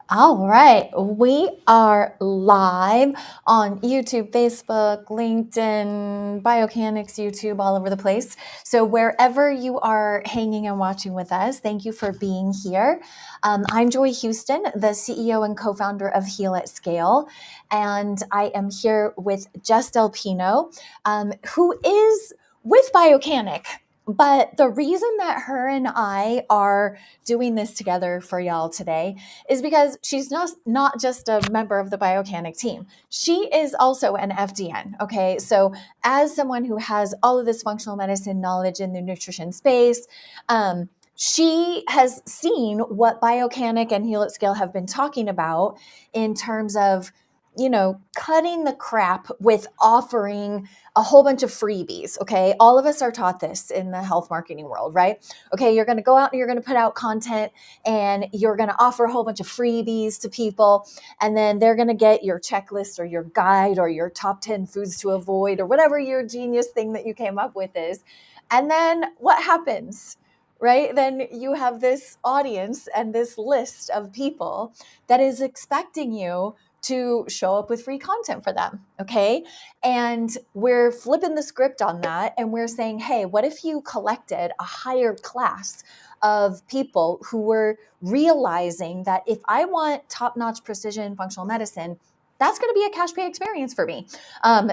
All right, we are live on YouTube, Facebook, LinkedIn, Biocanics, YouTube, all over the place. So wherever you are hanging and watching with us, thank you for being here. I'm Joy Houston, the CEO and co-founder of Heal at Scale, and I am here with Jess Del Pino, who is with Biocanic. But the reason that her and I are doing this together for y'all today is because she's not just a member of the Biocanic team. She is also an FDN. Okay. So, as someone who has all of this functional medicine knowledge in the nutrition space, she has seen what Biocanic and Heal at Scale have been talking about in terms of cutting the crap with offering a whole bunch of freebies. Okay. All of us are taught this in the health marketing world, right? Okay. You're going to go out and you're going to put out content and you're going to offer a whole bunch of freebies to people. And then they're going to get your checklist or your guide or your top 10 foods to avoid or whatever your genius thing that you came up with is. And then what happens? Right? Then you have this audience and this list of people that is expecting you to show up with free content for them. Okay. And we're flipping the script on that. And we're saying, hey, what if you collected a higher class of people who were realizing that if I want top-notch precision functional medicine, that's going to be a cash pay experience for me.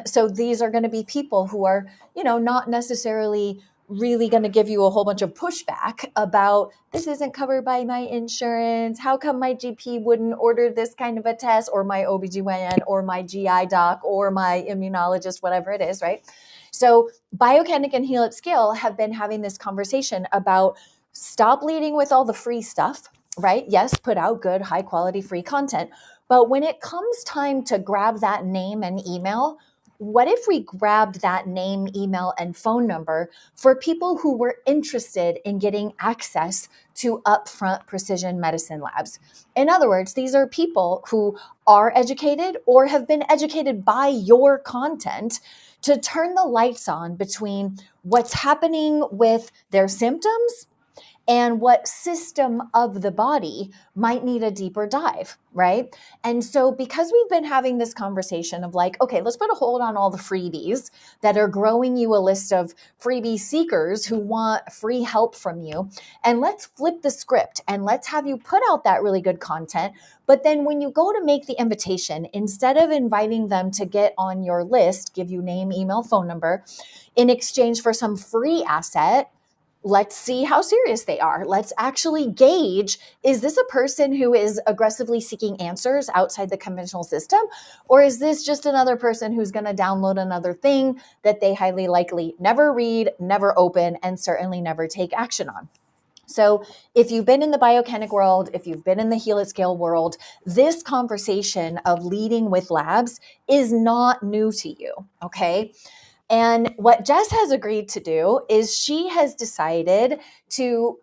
So these are going to be people who are, not necessarily really going to give you a whole bunch of pushback about this isn't covered by my insurance. How come my GP wouldn't order this kind of a test, or my OBGYN or my GI doc or my immunologist, whatever it is, right? So Biocanic and Heal at Scale have been having this conversation about stop leading with all the free stuff, right? Yes, put out good, high quality free content. But when it comes time to grab that name and email, what if we grabbed that name, email, and phone number for people who were interested in getting access to upfront precision medicine labs? In other words, these are people who are educated or have been educated by your content to turn the lights on between what's happening with their symptoms and what system of the body might need a deeper dive, right? And so because we've been having this conversation of like, okay, let's put a hold on all the freebies that are growing you a list of freebie seekers who want free help from you, and let's flip the script and let's have you put out that really good content. But then when you go to make the invitation, instead of inviting them to get on your list, give you name, email, phone number, in exchange for some free asset, let's see how serious they are. Let's actually gauge, is this a person who is aggressively seeking answers outside the conventional system? Or is this just another person who's going to download another thing that they highly likely never read, never open, and certainly never take action on? So if you've been in the Biocanic world, if you've been in the Heal at Scale world, this conversation of leading with labs is not new to you, okay? And what Jess has agreed to do is she has decided to,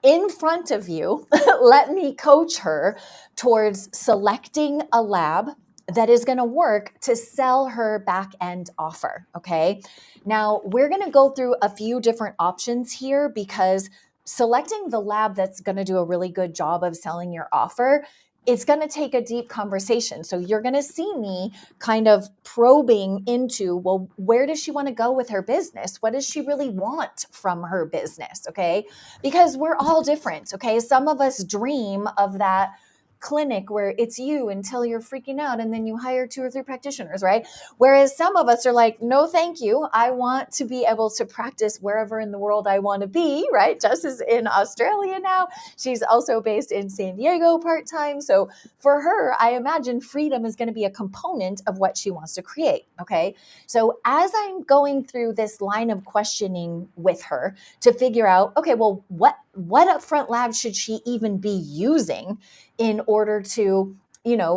in front of you, let me coach her towards selecting a lab that is going to work to sell her back end offer. Okay. Now we're going to go through a few different options here because selecting the lab that's going to do a really good job of selling your offer, it's going to take a deep conversation. So you're going to see me kind of probing into, well, where does she want to go with her business? What does she really want from her business? Okay. Because we're all different. Okay. Some of us dream of that clinic where it's you until you're freaking out and then you hire 2 or 3 practitioners, right? Whereas some of us are like, no, thank you. I want to be able to practice wherever in the world I want to be, right? Jess is in Australia now. She's also based in San Diego part-time. So for her, I imagine freedom is going to be a component of what she wants to create. Okay. So as I'm going through this line of questioning with her to figure out, okay, well, what upfront lab should she even be using in order to,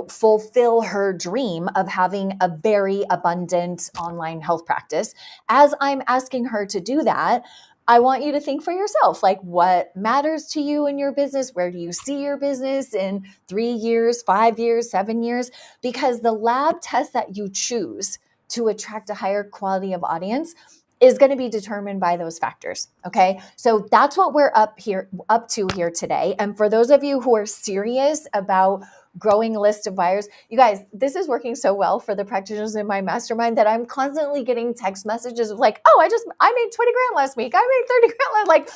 fulfill her dream of having a very abundant online health practice? As I'm asking her to do that, I want you to think for yourself, like, what matters to you in your business? Where do you see your business in 3 years, 5 years, 7 years? Because the lab test that you choose to attract a higher quality of audience is going to be determined by those factors. Okay. So that's what we're up to here today. And for those of you who are serious about growing a list of buyers. You guys, this is working so well for the practitioners in my mastermind that I'm constantly getting text messages of like, oh, I made 20 grand last week. I made 30 grand. Like,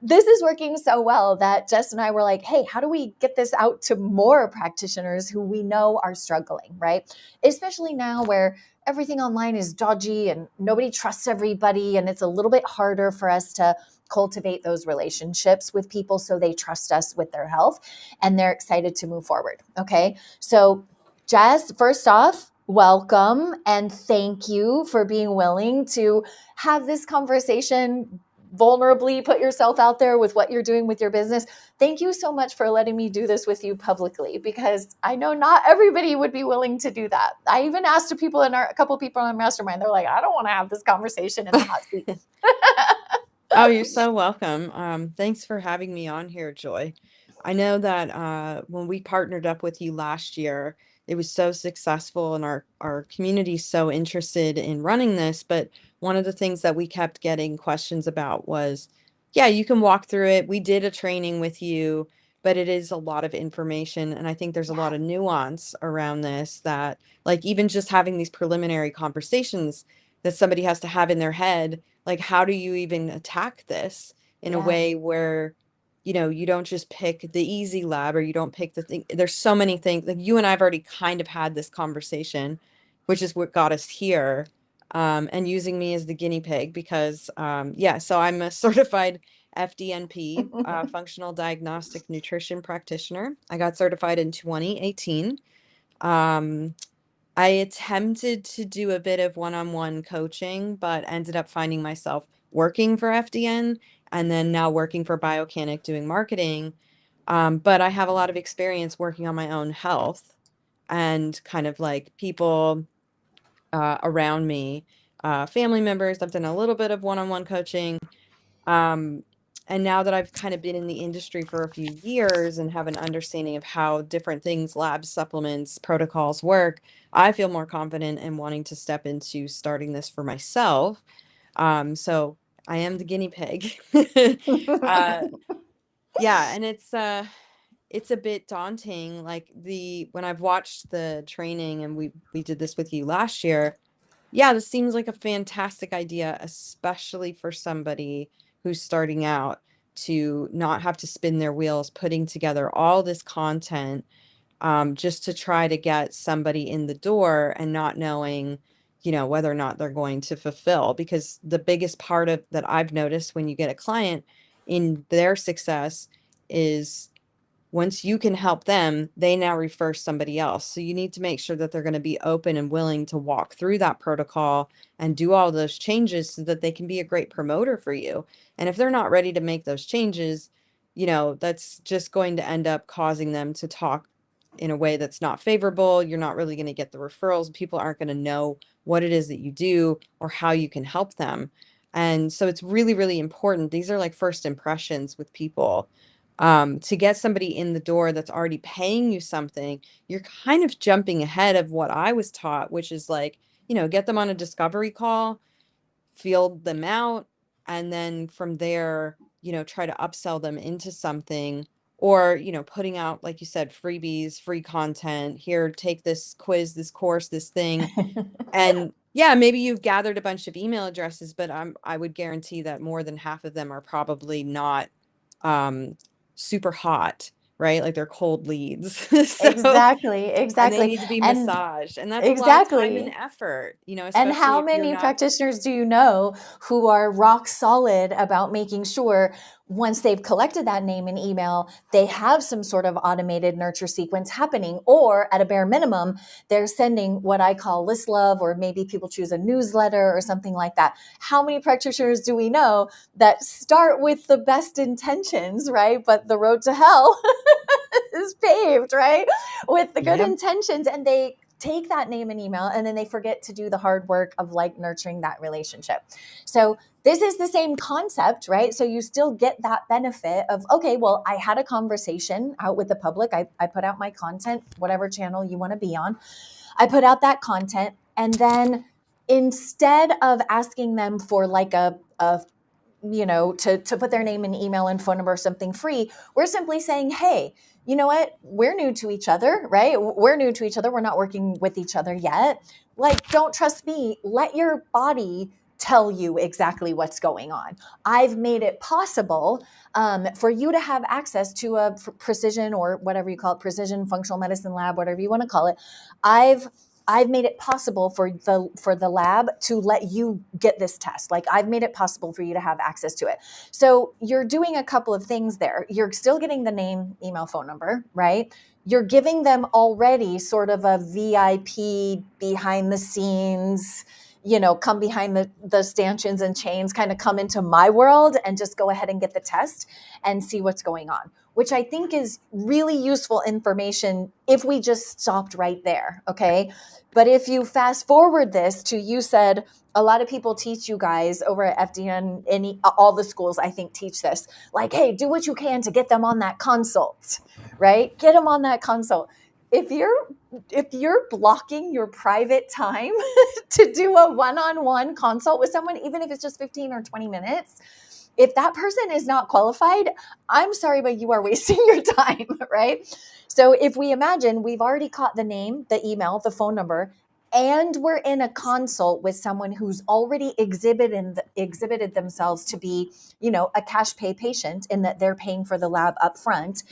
this is working so well that Jess and I were like, hey, how do we get this out to more practitioners who we know are struggling, right? Especially now where everything online is dodgy and nobody trusts everybody. And it's a little bit harder for us to cultivate those relationships with people so they trust us with their health and they're excited to move forward. Okay. So, Jess, first off, welcome and thank you for being willing to have this conversation, vulnerably put yourself out there with what you're doing with your business. Thank you so much for letting me do this with you publicly, because I know not everybody would be willing to do that. I even asked a couple of people in our mastermind. They're like, I don't want to have this conversation in the hot seat. Oh, you're so welcome. Thanks for having me on here, Joy. I know that when we partnered up with you last year, it was so successful and our community's so interested in running this. But one of the things that we kept getting questions about was, yeah, you can walk through it. We did a training with you, but it is a lot of information. And I think there's a Yeah. lot of nuance around this that, like, even just having these preliminary conversations that somebody has to have in their head, like, how do you even attack this in a Yeah. way where, you don't just pick the easy lab, or you don't pick the thing. There's so many things. Like, you and I've already kind of had this conversation, which is what got us here. And using me as the guinea pig because, yeah, so I'm a certified FDNP, functional diagnostic nutrition practitioner. I got certified in 2018. Um, I attempted to do a bit of one-on-one coaching, but ended up finding myself working for FDN and then now working for Biocanic doing marketing. But I have a lot of experience working on my own health and kind of like people around me, family members. I've done a little bit of one-on-one coaching. Um, and now that I've kind of been in the industry for a few years and have an understanding of how different things, labs, supplements, protocols work, I feel more confident in wanting to step into starting this for myself. So I am the guinea pig. uh, yeah, and it's a bit daunting. Like, when I've watched the training, and we did this with you last year, yeah, this seems like a fantastic idea, especially for somebody who's starting out, to not have to spin their wheels putting together all this content, just to try to get somebody in the door and not knowing, whether or not they're going to fulfill. Because the biggest part of that I've noticed when you get a client in their success is, once you can help them, they now refer somebody else. So you need to make sure that they're going to be open and willing to walk through that protocol and do all those changes so that they can be a great promoter for you. And if they're not ready to make those changes, that's just going to end up causing them to talk in a way that's not favorable. You're not really going to get the referrals. People aren't going to know what it is that you do or how you can help them. And so it's really, really important. These are like first impressions with people, to get somebody in the door that's already paying you something. You're kind of jumping ahead of what I was taught, which is like, get them on a discovery call, feel them out, and then from there, try to upsell them into something. Or, putting out, like you said, freebies, free content. Here, take this quiz, this course, this thing. And yeah, maybe you've gathered a bunch of email addresses, but I would guarantee that more than half of them are probably not um super hot, right? Like, they're cold leads. So, Exactly, and they exactly. need to be And massaged. And that's a lot of time and exactly. effort, And especially how if you're many not. practitioners do you know who are rock solid about making sure once they've collected that name and email, they have some sort of automated nurture sequence happening, or at a bare minimum, they're sending what I call list love, or maybe people choose a newsletter or something like that. How many practitioners do we know that start with the best intentions, right? But the road to hell is paved, right? With the good Yep. intentions, and they take that name and email and then they forget to do the hard work of like nurturing that relationship. So this is the same concept, right? So you still get that benefit of, okay, well, I had a conversation out with the public. I put out my content, whatever channel you want to be on. I put out that content. And then instead of asking them for like a to put their name and email and phone number or something free. We're simply saying, hey, you know what? We're new to each other, right? We're new to each other. We're not working with each other yet. Like, don't trust me. Let your body tell you exactly what's going on. I've made it possible for you to have access to a precision, or whatever you call it, precision functional medicine lab, whatever you want to call it. I've made it possible for the lab to let you get this test. Like, I've made it possible for you to have access to it. So you're doing a couple of things there. You're still getting the name, email, phone number, right? You're giving them already sort of a VIP behind the scenes, come behind the stanchions and chains, kind of come into my world and just go ahead and get the test and see what's going on, which I think is really useful information if we just stopped right there. Okay. But if you fast forward this to, you said a lot of people teach you guys over at FDN, all the schools I think teach this, like, hey, do what you can to get them on that consult, right? Get them on that consult. If you're blocking your private time to do a one-on-one consult with someone, even if it's just 15 or 20 minutes, if that person is not qualified, I'm sorry, but you are wasting your time, right? So if we imagine we've already caught the name, the email, the phone number, and we're in a consult with someone who's already exhibited themselves to be, a cash pay patient, in that they're paying for the lab up front,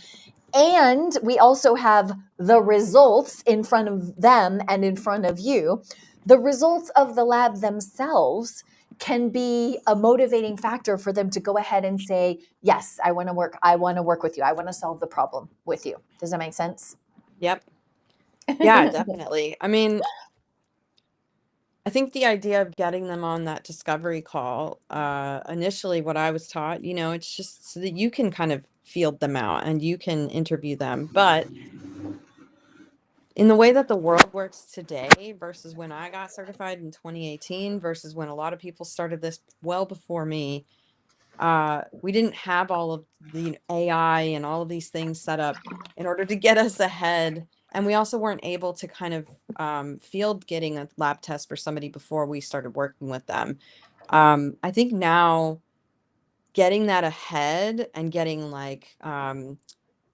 and we also have the results in front of them and in front of you, the results of the lab themselves can be a motivating factor for them to go ahead and say, yes, I want to work with you. I want to solve the problem with you. Does that make sense? Yep. Yeah, definitely. I mean, I think the idea of getting them on that discovery call, initially what I was taught, it's just so that you can kind of field them out and you can interview them. But in the way that the world works today versus when I got certified in 2018 versus when a lot of people started this well before me, we didn't have all of the AI and all of these things set up in order to get us ahead. And we also weren't able to kind of field getting a lab test for somebody before we started working with them. I think now getting that ahead and getting like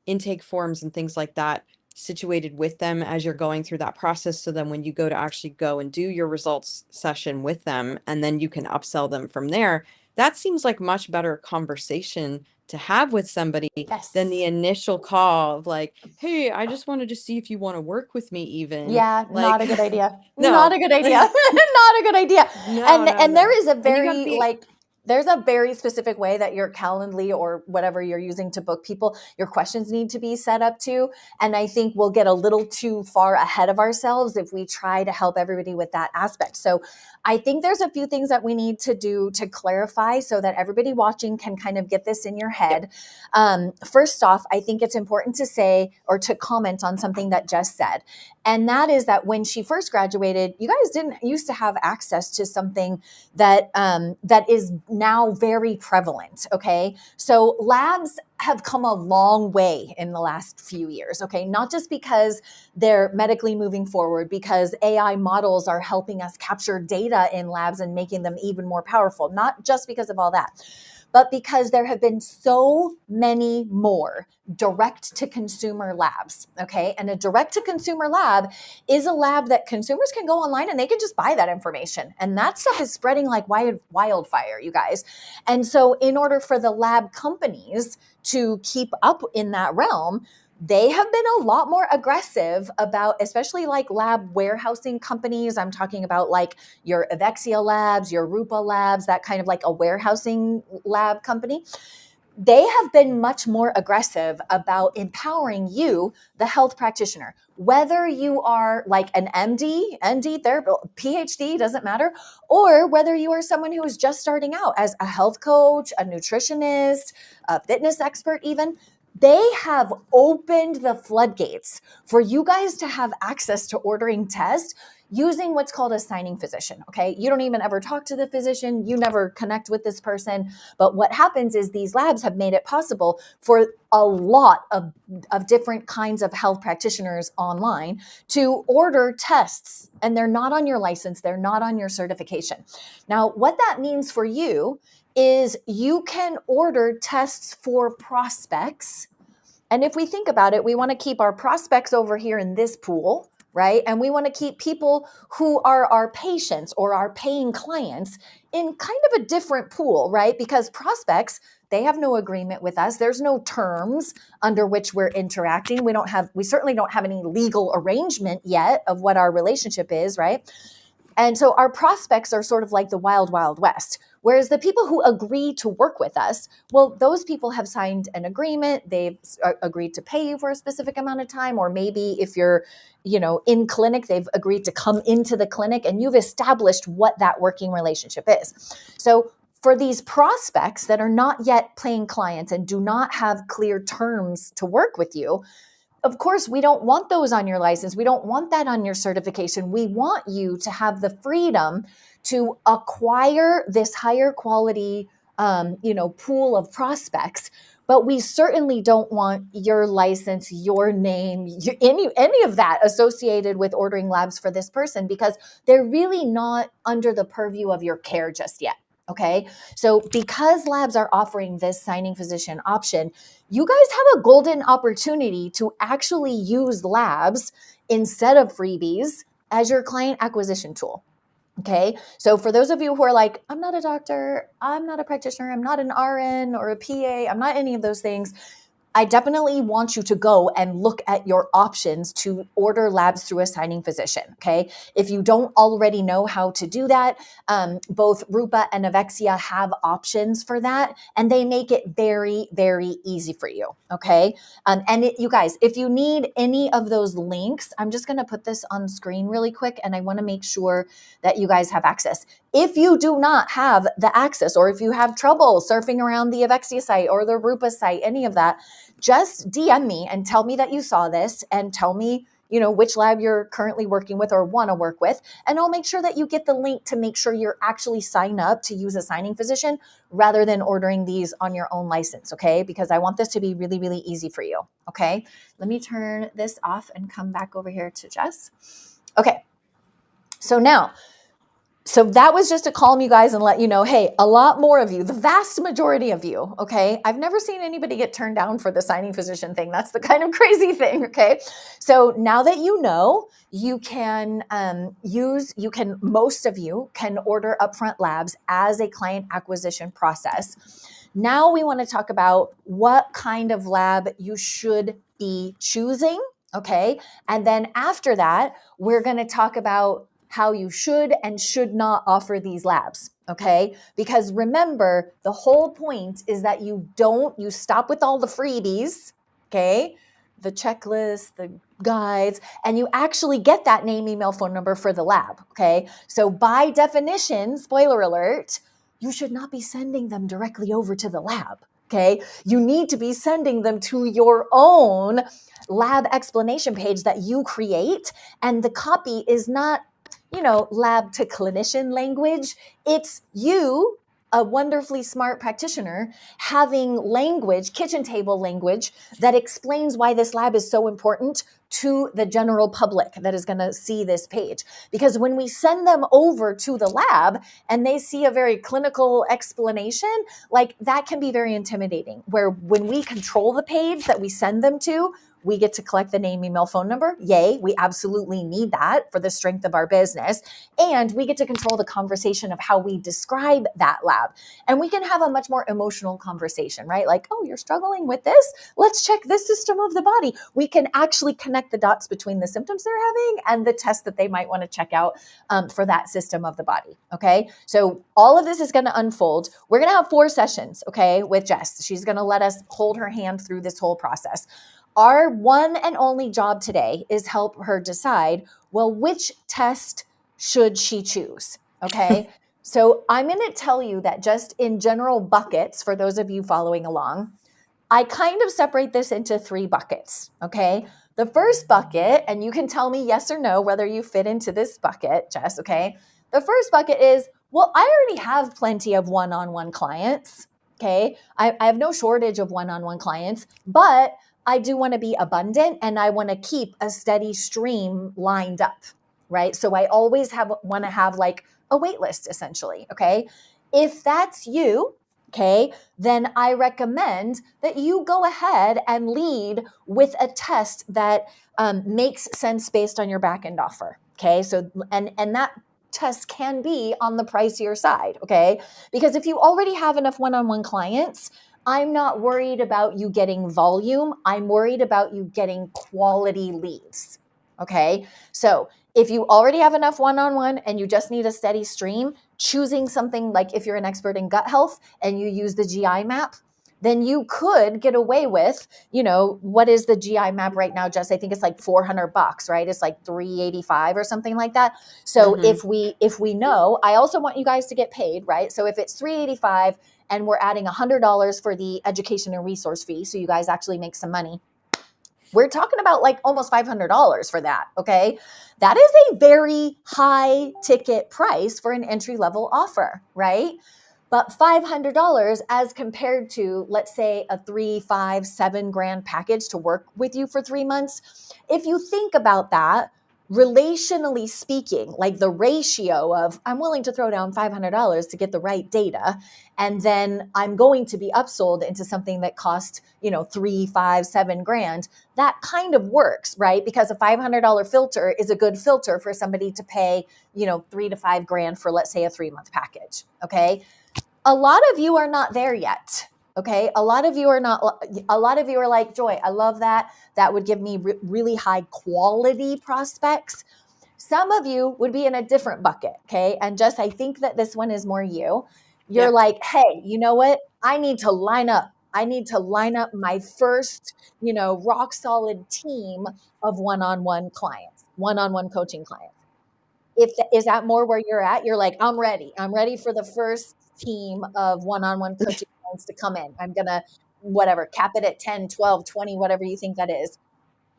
intake forms and things like that situated with them as you're going through that process. So then when you go to actually go and do your results session with them, and then you can upsell them from there, that seems like much better conversation to have with somebody than the Yes. initial call of like, hey, I just wanted to see if you want to work with me even. Yeah, not Like, a good idea. Not no, a good idea. Not a good idea. no, no, And there no. is a And you got to very be, there's a very specific way that your Calendly or whatever you're using to book people, your questions need to be set up to. And I think we'll get a little too far ahead of ourselves if we try to help everybody with that aspect. So I think there's a few things that we need to do to clarify so that everybody watching can kind of get this in your yep, head. First off, I think it's important to say or to comment on something that Jess said. And that is that when she first graduated, you guys didn't used to have access to something that is now very prevalent. Okay. So labs have come a long way in the last few years. Okay. Not just because they're medically moving forward, because AI models are helping us capture data in labs and making them even more powerful, not just because of all that, but because there have been so many more direct to consumer labs. Okay. And a direct to consumer lab is a lab that consumers can go online and they can just buy that information. And that stuff is spreading like wildfire, you guys. And so, in order for the lab companies to keep up in that realm, they have been a lot more aggressive about, especially like lab warehousing companies. I'm talking about like your Avexia labs, your Rupa labs, that kind of like a warehousing lab company. They have been much more aggressive about empowering you, the health practitioner, whether you are like an ND therapist, PhD, doesn't matter, or whether you are someone who is just starting out as a health coach, a nutritionist, a fitness expert, even. They have opened the floodgates for you guys to have access to ordering tests using what's called a signing physician. Okay. You don't even ever talk to the physician. You never connect with this person. But what happens is these labs have made it possible for a lot of different kinds of health practitioners online to order tests, and they're not on your license. They're not on your certification. Now, what that means for you is you can order tests for prospects. And if we think about it, we want to keep our prospects over here in this pool, right? And we want to keep people who are our patients or our paying clients in kind of a different pool, right? Because prospects, they have no agreement with us. There's no terms under which we're interacting. We certainly don't have any legal arrangement yet of what our relationship is, right? And so our prospects are sort of like the wild, wild west. Whereas the people who agree to work with us, well, those people have signed an agreement. They've agreed to pay you for a specific amount of time. Or maybe if you're, in clinic, they've agreed to come into the clinic and you've established what that working relationship is. So for these prospects that are not yet paying clients and do not have clear terms to work with you, of course, we don't want those on your license. We don't want that on your certification. We want you to have the freedom to acquire this higher quality, pool of prospects. But we certainly don't want your license, your name, any of that associated with ordering labs for this person, because they're really not under the purview of your care just yet. Okay. So because labs are offering this signing physician option, you guys have a golden opportunity to actually use labs instead of freebies as your client acquisition tool. Okay. So for those of you who are like, I'm not a doctor, I'm not a practitioner, I'm not an RN or a PA, I'm not any of those things, I definitely want you to go and look at your options to order labs through a signing physician, okay? If you don't already know how to do that, both Rupa and Avexia have options for that, and they make it very, very easy for you, okay? You guys, if you need any of those links, I'm just gonna put this on screen really quick, and I wanna make sure that you guys have access. If you do not have the access, or if you have trouble surfing around the Avexia site or the Rupa site, any of that, just DM me and tell me that you saw this and tell me, which lab you're currently working with or want to work with. And I'll make sure that you get the link to make sure you're actually signed up to use a signing physician rather than ordering these on your own license, okay? Because I want this to be really, really easy for you, okay? Let me turn this off and come back over here to Jess. Okay, so that was just to calm you guys and let you know, hey, a lot more of you, the vast majority of you, okay? I've never seen anybody get turned down for the signing physician thing. That's the kind of crazy thing, okay? So now that you know, most of you can order upfront labs as a client acquisition process. Now we want to talk about what kind of lab you should be choosing, okay? And then after that, we're going to talk about how you should and should not offer these labs, okay? Because remember, the whole point is that you stop with all the freebies, okay? The checklist, the guides, and you actually get that name, email, phone number for the lab, okay? So by definition, spoiler alert, you should not be sending them directly over to the lab, okay? You need to be sending them to your own lab explanation page that you create, and the copy is not lab to clinician language. It's you, a wonderfully smart practitioner, having language, kitchen table language, that explains why this lab is so important to the general public that is going to see this page. Because when we send them over to the lab and they see a very clinical explanation, like that can be very intimidating. Where when we control the page that we send them to, we get to collect the name, email, phone number. Yay, we absolutely need that for the strength of our business. And we get to control the conversation of how we describe that lab. And we can have a much more emotional conversation, right? Like, oh, you're struggling with this? Let's check this system of the body. We can actually connect the dots between the symptoms they're having and the test that they might want to check out for that system of the body, okay? So all of this is going to unfold. We're going to have 4 sessions, okay, with Jess. She's going to let us hold her hand through this whole process. Our one and only job today is help her decide, well, which test should she choose? Okay. So I'm going to tell you that just in general buckets, for those of you following along, I kind of separate this into 3 buckets. Okay. The first bucket, and you can tell me yes or no whether you fit into this bucket, Jess. Okay. The first bucket is, well, I already have plenty of one-on-one clients. Okay. I have no shortage of one-on-one clients, but I do want to be abundant and I want to keep a steady stream lined up, right? So I always want to have like a wait list essentially, okay? If that's you, okay, then I recommend that you go ahead and lead with a test that makes sense based on your back end offer. Okay, so and that test can be on the pricier side. Okay, because if you already have enough one-on-one clients, I'm not worried about you getting volume. I'm worried about you getting quality leads. Okay, so if you already have enough one-on-one and you just need a steady stream, choosing something like if you're an expert in gut health and you use the GI map, then you could get away with, what is the GI map right now, Jess? I think it's like $400, right? It's like 385 or something like that. So if we know, I also want you guys to get paid, right? So if it's 385 and we're adding $100 for the education and resource fee, so you guys actually make some money, we're talking about like almost $500 for that. Okay. That is a very high ticket price for an entry level offer, right? But $500 as compared to, let's say, a 3, 5, 7 grand package to work with you for 3 months. If you think about that, relationally speaking, like the ratio of I'm willing to throw down $500 to get the right data, and then I'm going to be upsold into something that costs, 3, 5, 7 grand, that kind of works, right? Because a $500 filter is a good filter for somebody to pay, 3 to 5 grand for, let's say, a 3-month package. Okay. A lot of you are not there yet. Okay. A lot of you are like, Joy, I love that. That would give me really high quality prospects. Some of you would be in a different bucket. Okay. And Jess, I think that this one is more you. You're like, hey, you know what? I need to line up. I need to line up my first, rock solid team of one-on-one clients, one-on-one coaching clients. Is that more where you're at? You're like, I'm ready. I'm ready for the first team of one-on-one coaching clients to come in. I'm going to, whatever, cap it at 10, 12, 20, whatever you think that is.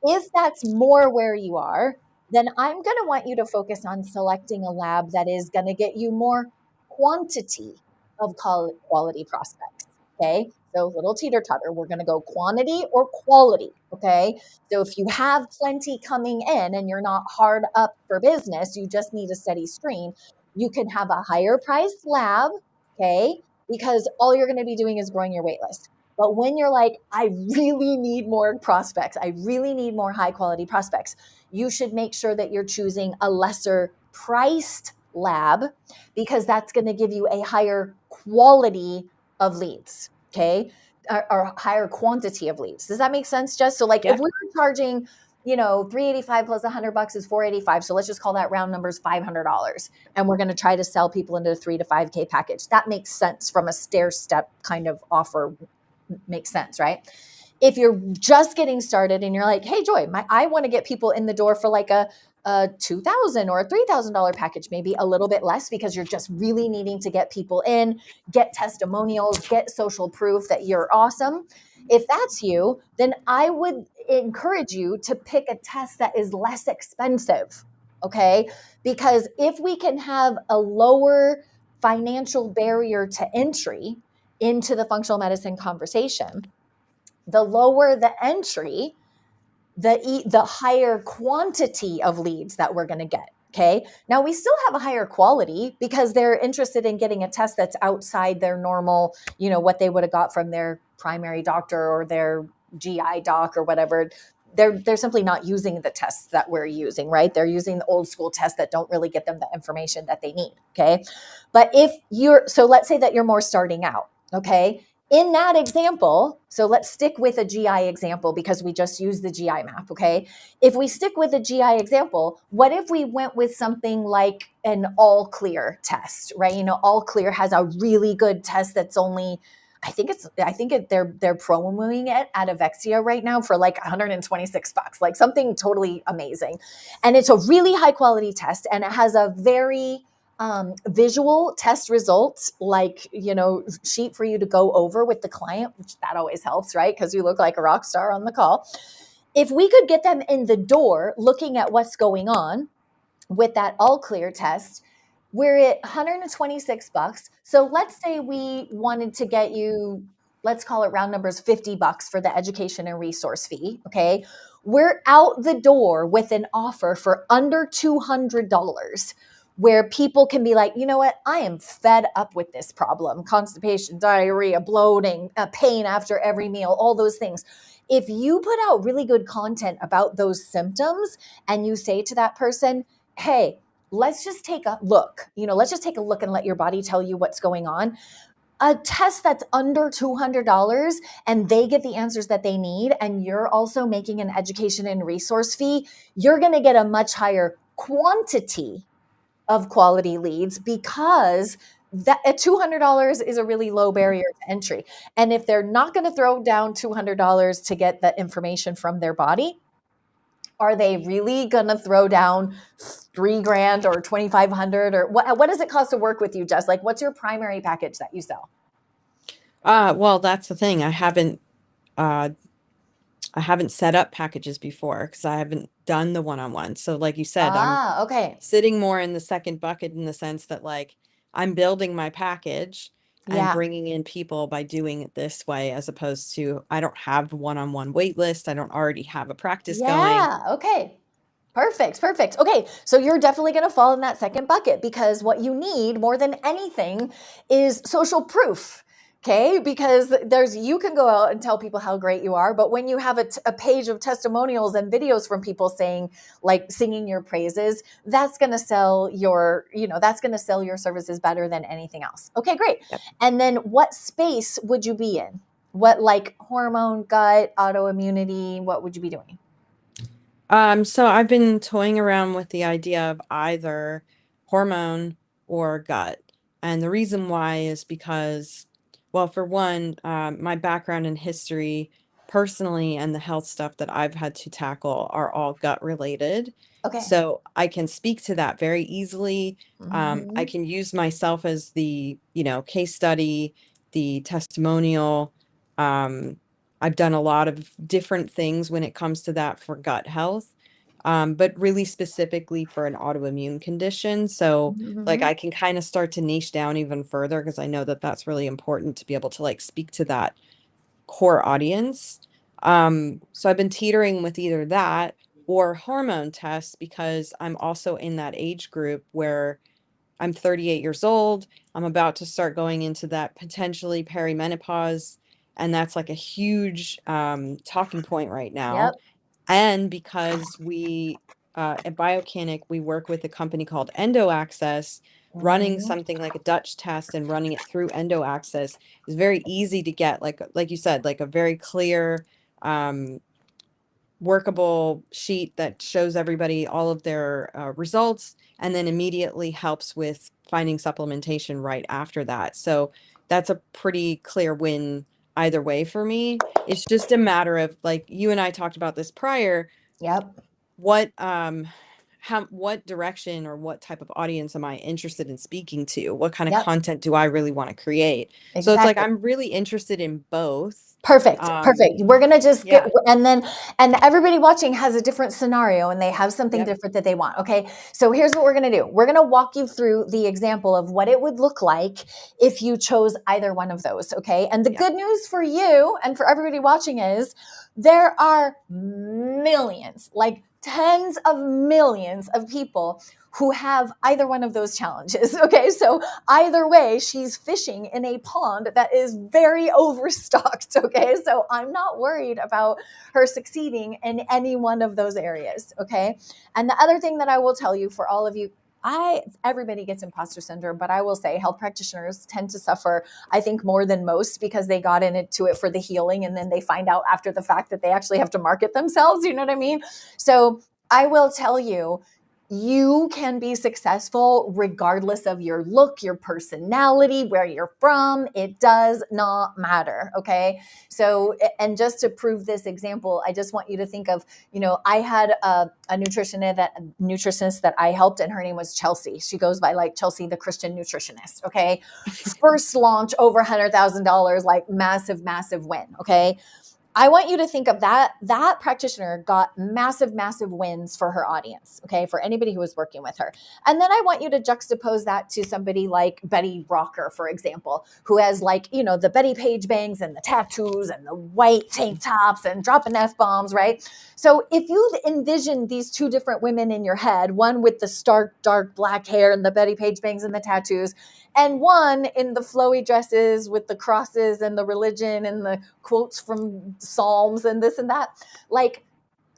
If that's more where you are, then I'm going to want you to focus on selecting a lab that is going to get you more quantity of quality prospects. Okay. So little teeter totter, we're going to go quantity or quality. Okay. So if you have plenty coming in and you're not hard up for business, you just need a steady stream, you can have a higher priced lab. Okay. Because all you're going to be doing is growing your wait list. But when you're like, I really need more prospects, I really need more high quality prospects, you should make sure that you're choosing a lesser priced lab because that's going to give you a higher quality of leads. Okay. Or higher quantity of leads. Does that make sense, Jess? So like if we were charging, 385 plus $100 is 485. So let's just call that round numbers $500. And we're going to try to sell people into a 3 to 5K package. That makes sense from a stair step kind of offer. Makes sense, right? If you're just getting started and you're like, hey, Joy, I want to get people in the door for like a $2,000 or a $3,000 package, maybe a little bit less because you're just really needing to get people in, get testimonials, get social proof that you're awesome. If that's you, then I would encourage you to pick a test that is less expensive. Okay. Because if we can have a lower financial barrier to entry into the functional medicine conversation, the lower the entry, the higher quantity of leads that we're going to get. Okay. Now we still have a higher quality because they're interested in getting a test that's outside their normal, what they would have got from their primary doctor or their GI doc or whatever. They're simply not using the tests that we're using, right? They're using the old school tests that don't really get them the information that they need. Okay. But so let's say that you're more starting out. Okay. In that example, so let's stick with a GI example because we just used the GI map, okay? If we stick with a GI example, what if we went with something like an all clear test, right? All clear has a really good test that's only, they're promoting it at Avexia right now for like $126, like something totally amazing. And it's a really high quality test and it has a very visual test results, like, sheet for you to go over with the client, which that always helps, right? Because you look like a rock star on the call. If we could get them in the door looking at what's going on with that all clear test, we're at $126. So let's say we wanted to get you, let's call it round numbers, $50 for the education and resource fee. Okay. We're out the door with an offer for under $200 where people can be like, you know what, I am fed up with this problem, constipation, diarrhea, bloating, pain after every meal, all those things. If you put out really good content about those symptoms and you say to that person, hey, let's just take a look, let's just take a look and let your body tell you what's going on. A test that's under $200 and they get the answers that they need, and you're also making an education and resource fee, you're going to get a much higher quantity of quality leads, because that at $200 is a really low barrier to entry. And if they're not going to throw down $200 to get the information from their body, are they really going to throw down $3,000 or $2,500 or what does it cost to work with you, Jess? Like, what's your primary package that you sell? Well, that's the thing. Uh, I haven't set up packages before because I haven't done the one-on-one. So like you said, I'm Okay. sitting more in the second bucket in the sense that like I'm building my package and Yeah. bringing in people by doing it this way, as opposed to I don't have one-on-one wait list. I don't already have a practice going. Yeah. Okay. Perfect. Perfect. Okay. So you're definitely going to fall in that second bucket, because what you need more than anything is social proof. Okay. Because you can go out and tell people how great you are, but when you have a page of testimonials and videos from people saying, like, singing your praises, that's going to sell that's going to sell your services better than anything else. Okay, great. Yep. And then what space would you be in? What, like, hormone, gut, autoimmunity, what would you be doing? So I've been toying around with the idea of either hormone or gut. And the reason why is because, well, for one, my background in history personally and the health stuff that I've had to tackle are all gut related. Okay. So I can speak to that very easily. I Mhm. can use myself as the, case study, the testimonial. Um, I've done a lot of different things when it comes to that for gut health, but really specifically for an autoimmune condition. So, like, Mhm. I can kind of start to niche down even further because I know that that's really important to be able to like speak to that core audience. So I've been teetering with either that or hormone tests because I'm also in that age group where I'm 38 years old. I'm about to start going into that potentially perimenopause. And that's like a huge talking point right now. Yep. And because at Biocanic, we work with a company called Endo Access, running Mhm. something like a Dutch test and running it through Endo Access is very easy to get, like you said, like a very clear, um, workable sheet that shows everybody all of their results and then immediately helps with finding supplementation right after that. So that's a pretty clear win either way for me. It's just a matter of, like you and I talked about this prior, Yep. what what direction or what type of audience am I interested in speaking to? What kind of Yep. content do I really want to create? So it's like Exactly. I'm really interested in both. Perfect. Um, Perfect. We're going to just get, yeah, and everybody watching has a different scenario and they have something yep, different that they want. Okay. So here's what we're going to do. We're going to walk you through the example of what it would look like if you chose either one of those. Okay. And the yep. good news for you and for everybody watching is there are millions, like tens of millions of people who have either one of those challenges. Okay. So either way, she's fishing in a pond that is very overstocked. Okay. So I'm not worried about her succeeding in any one of those areas. Okay. And the other thing that I will tell you for all of you, everybody gets imposter syndrome, but I will say health practitioners tend to suffer, I think, more than most, because they got into it for the healing and then they find out after the fact that they actually have to market themselves. You know what I mean? So I will tell you, you can be successful regardless of your look, your personality, where you're from. It does not matter. Okay. So, and just to prove this example, I just want you to think of, I had a nutritionist that I helped, and her name was Chelsea. She goes by like Chelsea, the Christian nutritionist. Okay. First launch over $100,000, like massive, massive win. Okay. I want you to think of that practitioner got massive wins for her audience, okay, for anybody who was working with her. And then I want you to juxtapose that to somebody like Betty Rocker, for example, who has, like, the Betty Page bangs and the tattoos and the white tank tops and dropping F-bombs, right? So if you envision these two different women in your head, one with the stark dark black hair and the Betty Page bangs and the tattoos, and one in the flowy dresses with the crosses and the religion and the quotes from Psalms and this and that, like,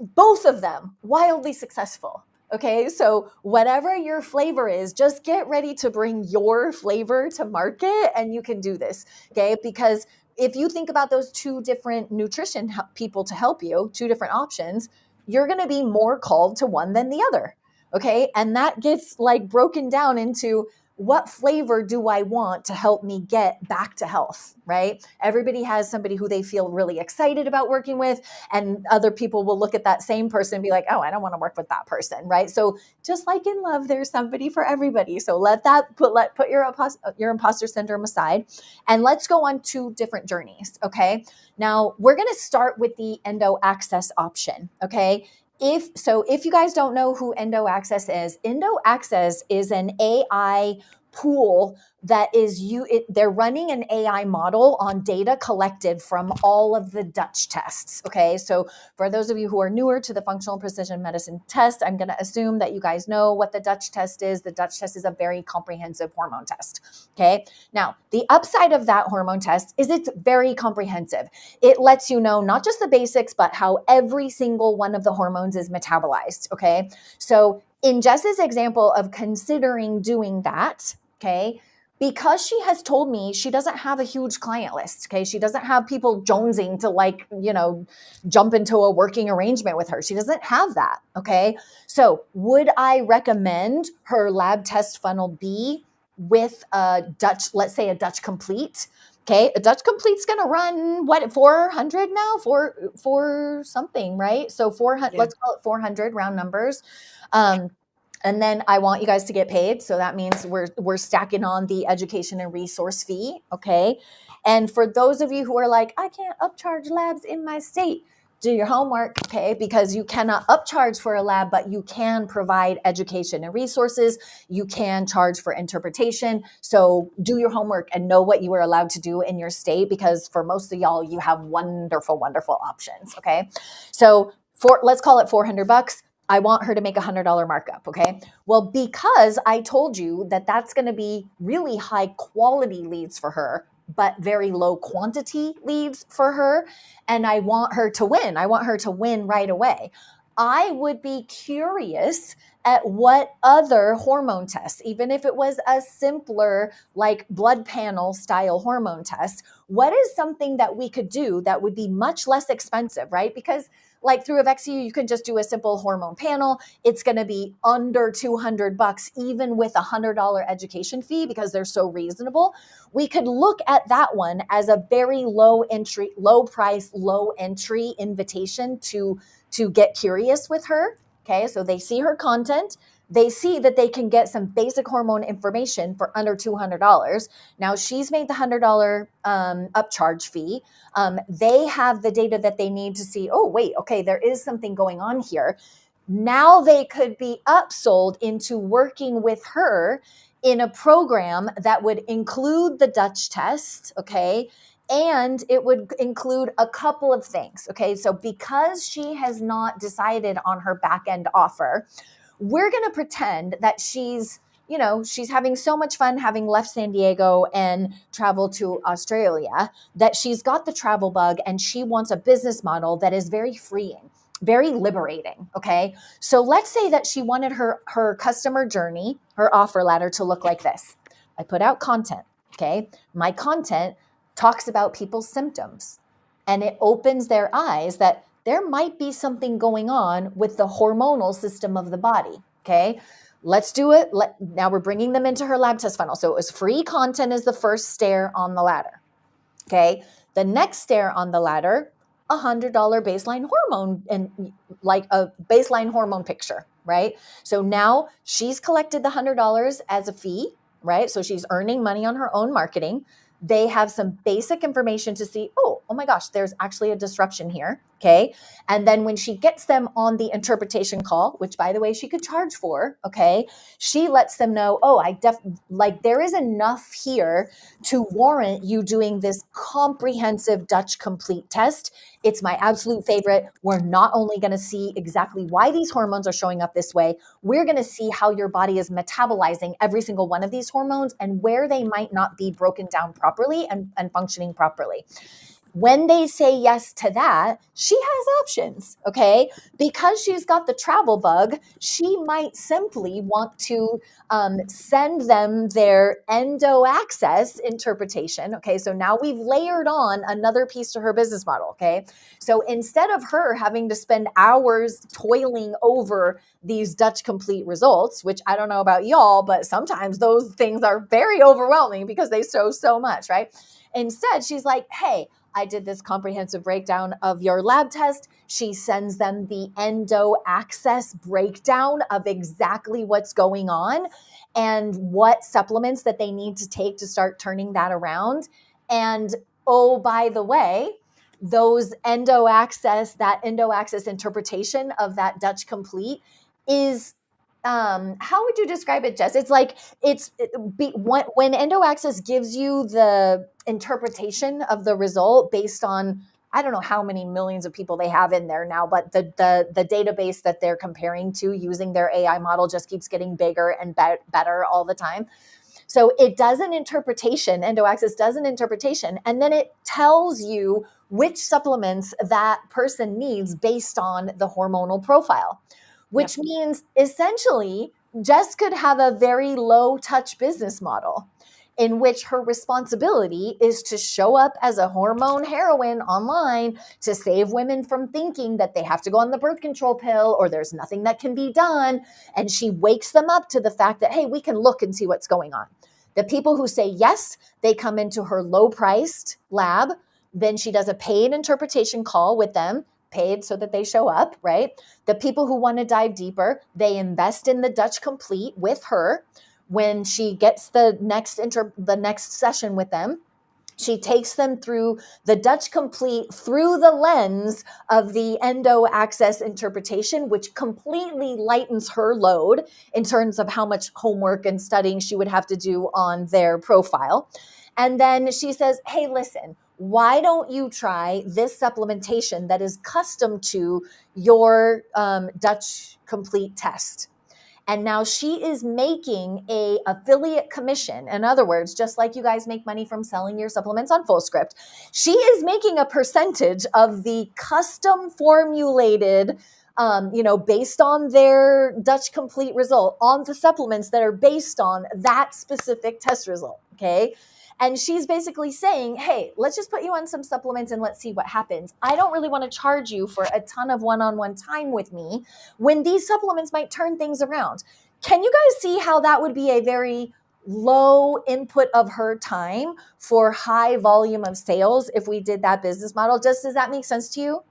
both of them wildly successful. Okay, so whatever your flavor is, just get ready to bring your flavor to market, and you can do this. Okay, because if you think about those two different nutrition people to help you, two different options, you're going to be more called to one than the other. Okay, and that gets like broken down into, what flavor do I want to help me get back to health, right? Everybody has somebody who they feel really excited about working with, and other people will look at that same person and be like, oh, I don't want to work with that person, right? So just like in love, there's somebody for everybody. So put your imposter syndrome aside, and let's go on two different journeys, okay? Now, we're going to start with the Endo Access option, okay? If you guys don't know who Endo Access is an AI pool that they're running an AI model on data collected from all of the Dutch tests. Okay, so for those of you who are newer to the functional precision medicine test, I'm going to assume that you guys know what the Dutch test is. The Dutch test is a very comprehensive hormone test. Okay, now the upside of that hormone test is it's very comprehensive. It lets you know not just the basics, but how every single one of the hormones is metabolized. Okay, so in Jess's example of considering doing that, okay, because she has told me she doesn't have a huge client list, okay? She doesn't have people jonesing to, like, jump into a working arrangement with her. She doesn't have that, okay? So would I recommend her lab test funnel be with let's say a Dutch Complete? Okay, a Dutch Complete's going to run what, 400 now, for something, right? So 400, Yeah. let's call it 400 round numbers. And then I want you guys to get paid. So that means we're stacking on the education and resource fee. Okay. And for those of you who are like, I can't upcharge labs in my state, do your homework, okay? Because you cannot upcharge for a lab, but you can provide education and resources. You can charge for interpretation. So do your homework and know what you are allowed to do in your state, because for most of y'all, you have wonderful, wonderful options, okay? So let's call it $400. I want her to make $100 markup, okay? Well, because I told you that that's going to be really high quality leads for her, but very low quantity leads for her, and I want her to win. I want her to win right away. I would be curious at what other hormone tests, even if it was a simpler, like blood panel style hormone test, what is something that we could do that would be much less expensive, right? Because like through Avexia, you can just do a simple hormone panel. It's going to be under $200, even with $100 education fee, because they're so reasonable. We could look at that one as a very low price, low entry invitation to get curious with her. Okay, so they see her content. They see that they can get some basic hormone information for under $200. Now she's made the $100 upcharge fee. They have the data that they need to see, oh, wait, okay, there is something going on here. Now they could be upsold into working with her in a program that would include the Dutch test, okay? And it would include a couple of things, okay? So because she has not decided on her back end offer, we're going to pretend that she's having so much fun having left San Diego and traveled to Australia, that she's got the travel bug and she wants a business model that is very freeing, very liberating. Okay. So let's say that she wanted her customer journey, her offer ladder, to look like this. I put out content. Okay. My content talks about people's symptoms, and it opens their eyes that there might be something going on with the hormonal system of the body. Okay. Let's do it. Now we're bringing them into her lab test funnel. So it was free content is the first stair on the ladder. Okay. The next stair on the ladder, $100 baseline hormone, and like a baseline hormone picture, right? So now she's collected the $100 as a fee, right? So she's earning money on her own marketing. they have some basic information to see, oh my gosh, there's actually a disruption here. Okay. And then when she gets them on the interpretation call, which by the way, she could charge for, okay, she lets them know, oh, like there is enough here to warrant you doing this comprehensive Dutch complete test. It's my absolute favorite. We're not only going to see exactly why these hormones are showing up this way, we're going to see how your body is metabolizing every single one of these hormones and where they might not be broken down properly and functioning properly. When they say yes to that, she has options, okay? Because she's got the travel bug, she might simply want to send them their endo access interpretation, okay? So now we've layered on another piece to her business model, okay? So instead of her having to spend hours toiling over these Dutch complete results, which I don't know about y'all, but sometimes those things are very overwhelming because they show so much, right? Instead, she's like, hey, I did this comprehensive breakdown of your lab test. She sends them the endo access breakdown of exactly what's going on and what supplements that they need to take to start turning that around. And oh, by the way, that endo access interpretation of that Dutch complete is how would you describe it, Jess? It's like when endo access gives you the interpretation of the result based on, I don't know how many millions of people they have in there now, but the database that they're comparing to using their AI model just keeps getting bigger and better all the time. So it does an interpretation, EndoAccess does an interpretation, and then it tells you which supplements that person needs based on the hormonal profile, which means essentially Jess could have a very low touch business model in which her responsibility is to show up as a hormone heroine online to save women from thinking that they have to go on the birth control pill or there's nothing that can be done. And she wakes them up to the fact that, hey, we can look and see what's going on. The people who say yes, they come into her low-priced lab. Then she does a paid interpretation call with them, paid so that they show up, right? The people who want to dive deeper, they invest in the Dutch Complete with her. When she gets the next session with them, she takes them through the Dutch Complete through the lens of the endo access interpretation, which completely lightens her load in terms of how much homework and studying she would have to do on their profile. And then she says, hey, listen, why don't you try this supplementation that is custom to your Dutch Complete test? And now she is making a affiliate commission. In other words, just like you guys make money from selling your supplements on FullScript, she is making a percentage of the custom formulated, based on their Dutch Complete result on the supplements that are based on that specific test result. Okay. And she's basically saying, hey, let's just put you on some supplements and let's see what happens. I don't really want to charge you for a ton of one-on-one time with me when these supplements might turn things around. Can you guys see how that would be a very low input of her time for high volume of sales if we did that business model? Does that make sense to you?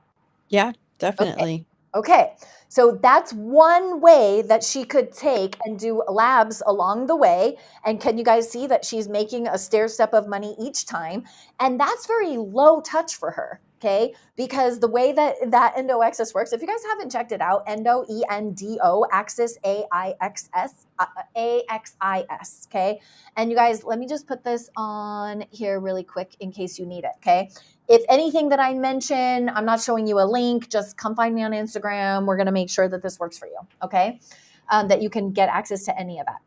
Yeah, definitely. Okay. So that's one way that she could take and do labs along the way. And can you guys see that she's making a stair step of money each time? And that's very low touch for her. Okay. Because the way that Endo Access works, if you guys haven't checked it out, Endo, ENDO, Axis, AIXS, AXIS. Okay. And you guys, let me just put this on here really quick in case you need it. Okay. If anything that I mention, I'm not showing you a link, just come find me on Instagram. We're going to make sure that this works for you, okay? That you can get access to any of that,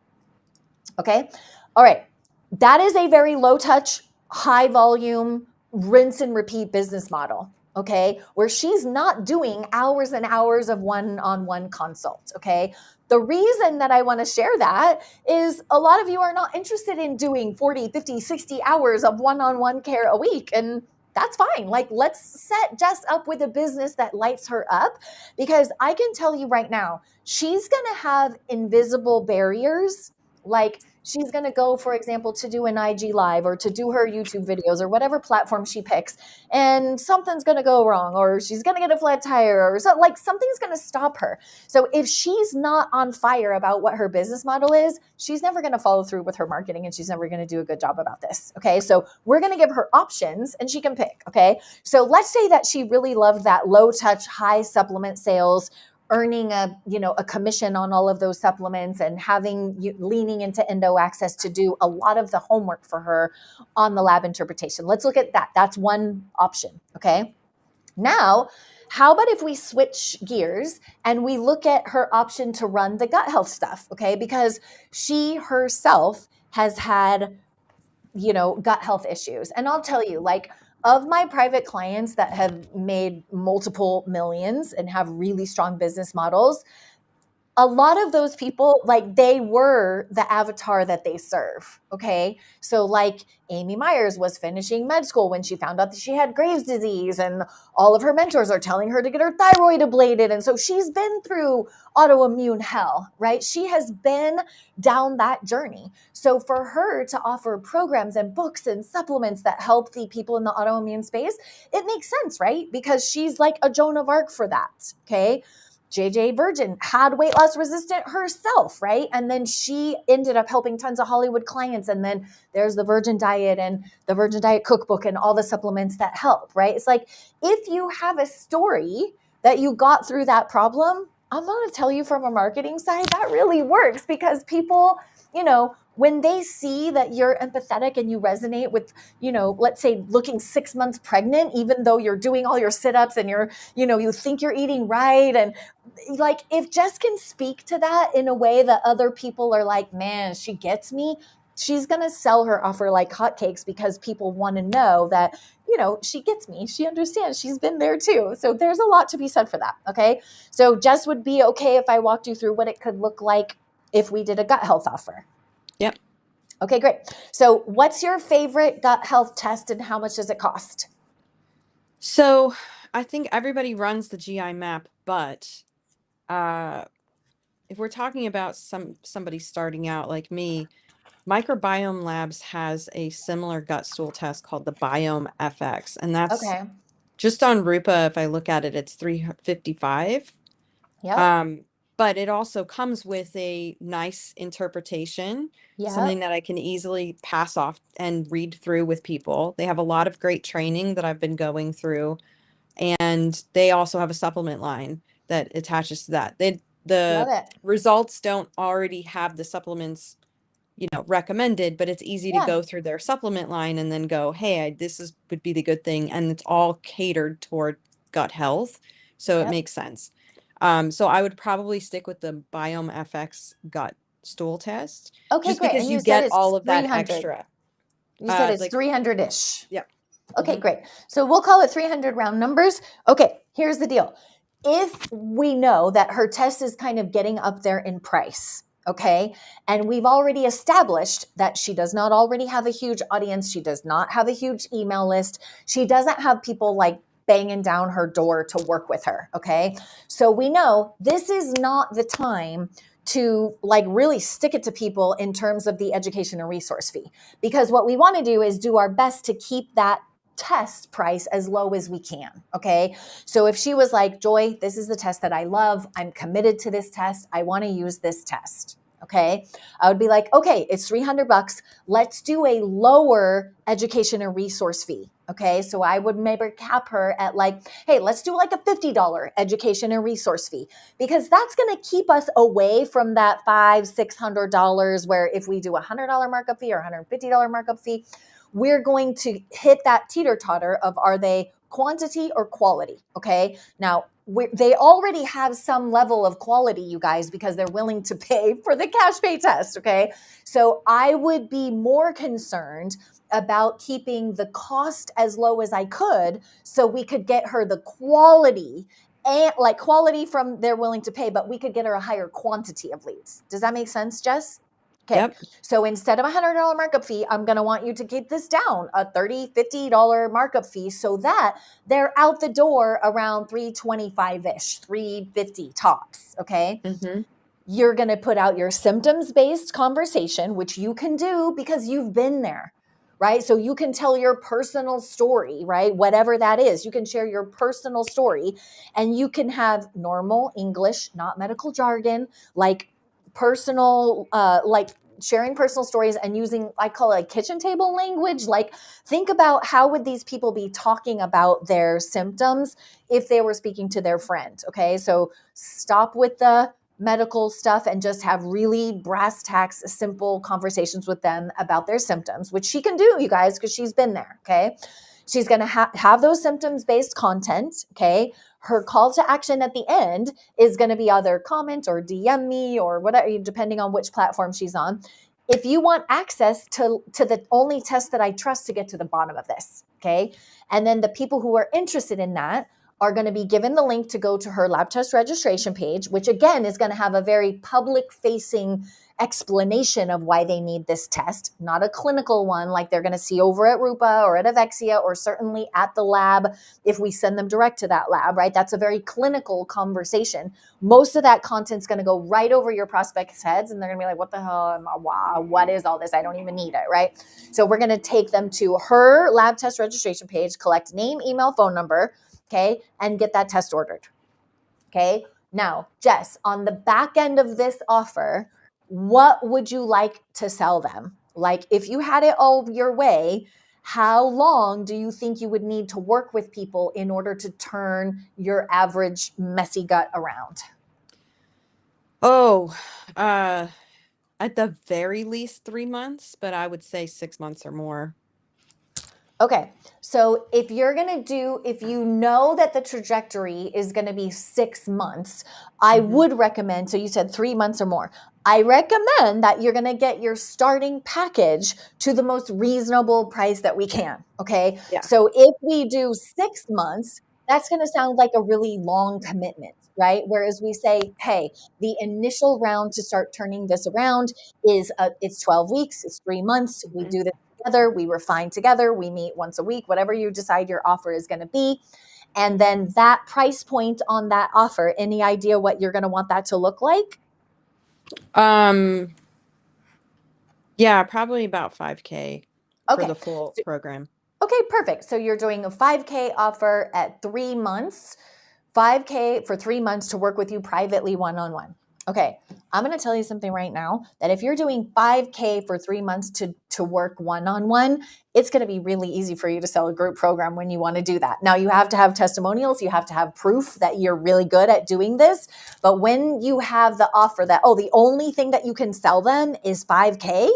okay? All right. That is a very low touch, high volume, rinse and repeat business model, okay? Where she's not doing hours and hours of one-on-one consult, okay? The reason that I want to share that is a lot of you are not interested in doing 40, 50, 60 hours of one-on-one care a week. And that's fine. Like, let's set Jess up with a business that lights her up, because I can tell you right now, she's going to have invisible barriers. Like, she's going to go, for example, to do an IG live or to do her YouTube videos or whatever platform she picks, and something's going to go wrong, or she's going to get a flat tire, or so, like something's going to stop her. So if she's not on fire about what her business model is, she's never going to follow through with her marketing, and she's never going to do a good job about this. Okay. So we're going to give her options and she can pick. Okay. So let's say that she really loved that low touch, high supplement sales, earning a commission on all of those supplements and leaning into Endo Access to do a lot of the homework for her on the lab interpretation. Let's look at that. That's one option. Okay. Now, how about if we switch gears and we look at her option to run the gut health stuff? Okay. Because she herself has had gut health issues. And I'll tell you, like, of my private clients that have made multiple millions and have really strong business models, a lot of those people, like, they were the avatar that they serve. Okay. So like Amy Myers was finishing med school when she found out that she had Graves' disease, and all of her mentors are telling her to get her thyroid ablated. And so she's been through autoimmune hell, right? She has been down that journey. So for her to offer programs and books and supplements that help the people in the autoimmune space, it makes sense, right? Because she's like a Joan of Arc for that. Okay. JJ Virgin had weight loss resistant herself, right? And then she ended up helping tons of Hollywood clients. And then there's the Virgin Diet and the Virgin Diet cookbook and all the supplements that help, right? It's like, if you have a story that you got through that problem, I'm going to tell you from a marketing side, that really works, because people, when they see that you're empathetic and you resonate with, let's say looking 6 months pregnant, even though you're doing all your sit-ups and you think you're eating right. And like, if Jess can speak to that in a way that other people are like, man, she gets me, she's going to sell her offer like hotcakes, because people want to know that, she gets me. She understands. She's been there too. So there's a lot to be said for that. Okay. So Jess would be okay if I walked you through what it could look like if we did a gut health offer. Yep. Okay, great. So what's your favorite gut health test and how much does it cost? So I think everybody runs the GI map, but if we're talking about somebody starting out like me, Microbiome Labs has a similar gut stool test called the Biome FX, and that's Okay. just on Rupa. If I look at it, it's $355. Yep. But it also comes with a nice interpretation, something Yep. that I can easily pass off and read through with people. They have a lot of great training that I've been going through, and they also have a supplement line that attaches to that. Love The it. results don't already have the supplements, recommended, but it's easy to Yeah. go through their supplement line and then go, hey, would be the good thing. And it's all catered toward gut health. So it Yep. makes sense. So I would probably stick with the Biome FX gut stool test, Okay, just great. because And you you said get it's all of that 300. extra. You said it's Like, 300-ish. yep. Okay, great. So we'll call it 300 round numbers. Okay, here's the deal. If we know that her test is kind of getting up there in price, okay, and we've already established that she does not already have a huge audience, she does not have a huge email list, she doesn't have people like banging down her door to work with her, okay? So we know this is not the time to like really stick it to people in terms of the education and resource fee, because what we want to do is do our best to keep that test price as low as we can. Okay. So if she was like, Joy, this is the test that I love, I'm committed to this test, I want to use this test. Okay. I would be like, okay, it's $300. Let's do a lower education and resource fee. Okay. So I would maybe cap her at like, hey, let's do like a $50 education and resource fee, because that's going to keep us away from that $500-$600, where if we do a $100 markup fee or $150 markup fee, we're going to hit that teeter-totter of, are they quantity or quality? Okay. Now, they already have some level of quality, you guys, because they're willing to pay for the cash pay test. Okay. So I would be more concerned about keeping the cost as low as I could, so we could get her the quality, and like quality from they're willing to pay, but we could get her a higher quantity of leads. Does that make sense, Jess? Okay. Yep. So instead of a $100 markup fee, I'm going to want you to keep this down, a $30, $50 markup fee, so that they're out the door around 325-ish, 350 tops. Okay. Mm-hmm. You're going to put out your symptoms-based conversation, which you can do because you've been there, right? So you can tell your personal story, right? Whatever that is, you can share your personal story, and you can have normal English, not medical jargon, like personal, like sharing personal stories and using, I call it like kitchen table language. Like, think about how would these people be talking about their symptoms if they were speaking to their friend. Okay, so stop with the medical stuff and just have really brass tacks, simple conversations with them about their symptoms, which she can do, you guys, because she's been there. Okay, she's going to have those symptoms based content. Okay, her call to action at the end is going to be either comment or DM me or whatever, depending on which platform she's on. If you want access to the only test that I trust to get to the bottom of this, okay? And then the people who are interested in that are going to be given the link to go to her lab test registration page, which again is going to have a very public facing explanation of why they need this test, not a clinical one like they're going to see over at Rupa or at Avexia or certainly at the lab if we send them direct to that lab, right? That's a very clinical conversation. Most of that content's going to go right over your prospects' heads, and they're going to be like, what the hell? Wow, what is all this? I don't even need it, right? So we're going to take them to her lab test registration page, collect name, email, phone number, okay, and get that test ordered. Okay. Now, Jess, on the back end of this offer, what would you like to sell them? Like, if you had it all your way, how long do you think you would need to work with people in order to turn your average messy gut around? Oh, at the very least 3 months, but I would say 6 months or more. Okay. So if you know that the trajectory is going to be 6 months, I would recommend, so you said 3 months or more. I recommend that you're going to get your starting package to the most reasonable price that we can. Okay. Yeah. So if we do 6 months, that's going to sound like a really long commitment, right? Whereas we say, hey, the initial round to start turning this around is it's 12 weeks, it's 3 months. We do this together, we refine together, we meet once a week, whatever you decide your offer is going to be. And then that price point on that offer, any idea what you're going to want that to look like? Um, yeah, probably about 5K for Okay. the full program. Okay, perfect. So you're doing a 5K offer at 3 months, 5K for 3 months to work with you privately one-on-one. Okay, I'm going to tell you something right now that if you're doing 5K for 3 months to work one-on-one, it's going to be really easy for you to sell a group program when you want to do that. Now, you have to have testimonials, you have to have proof that you're really good at doing this. But when you have the offer that, oh, the only thing that you can sell them is 5K,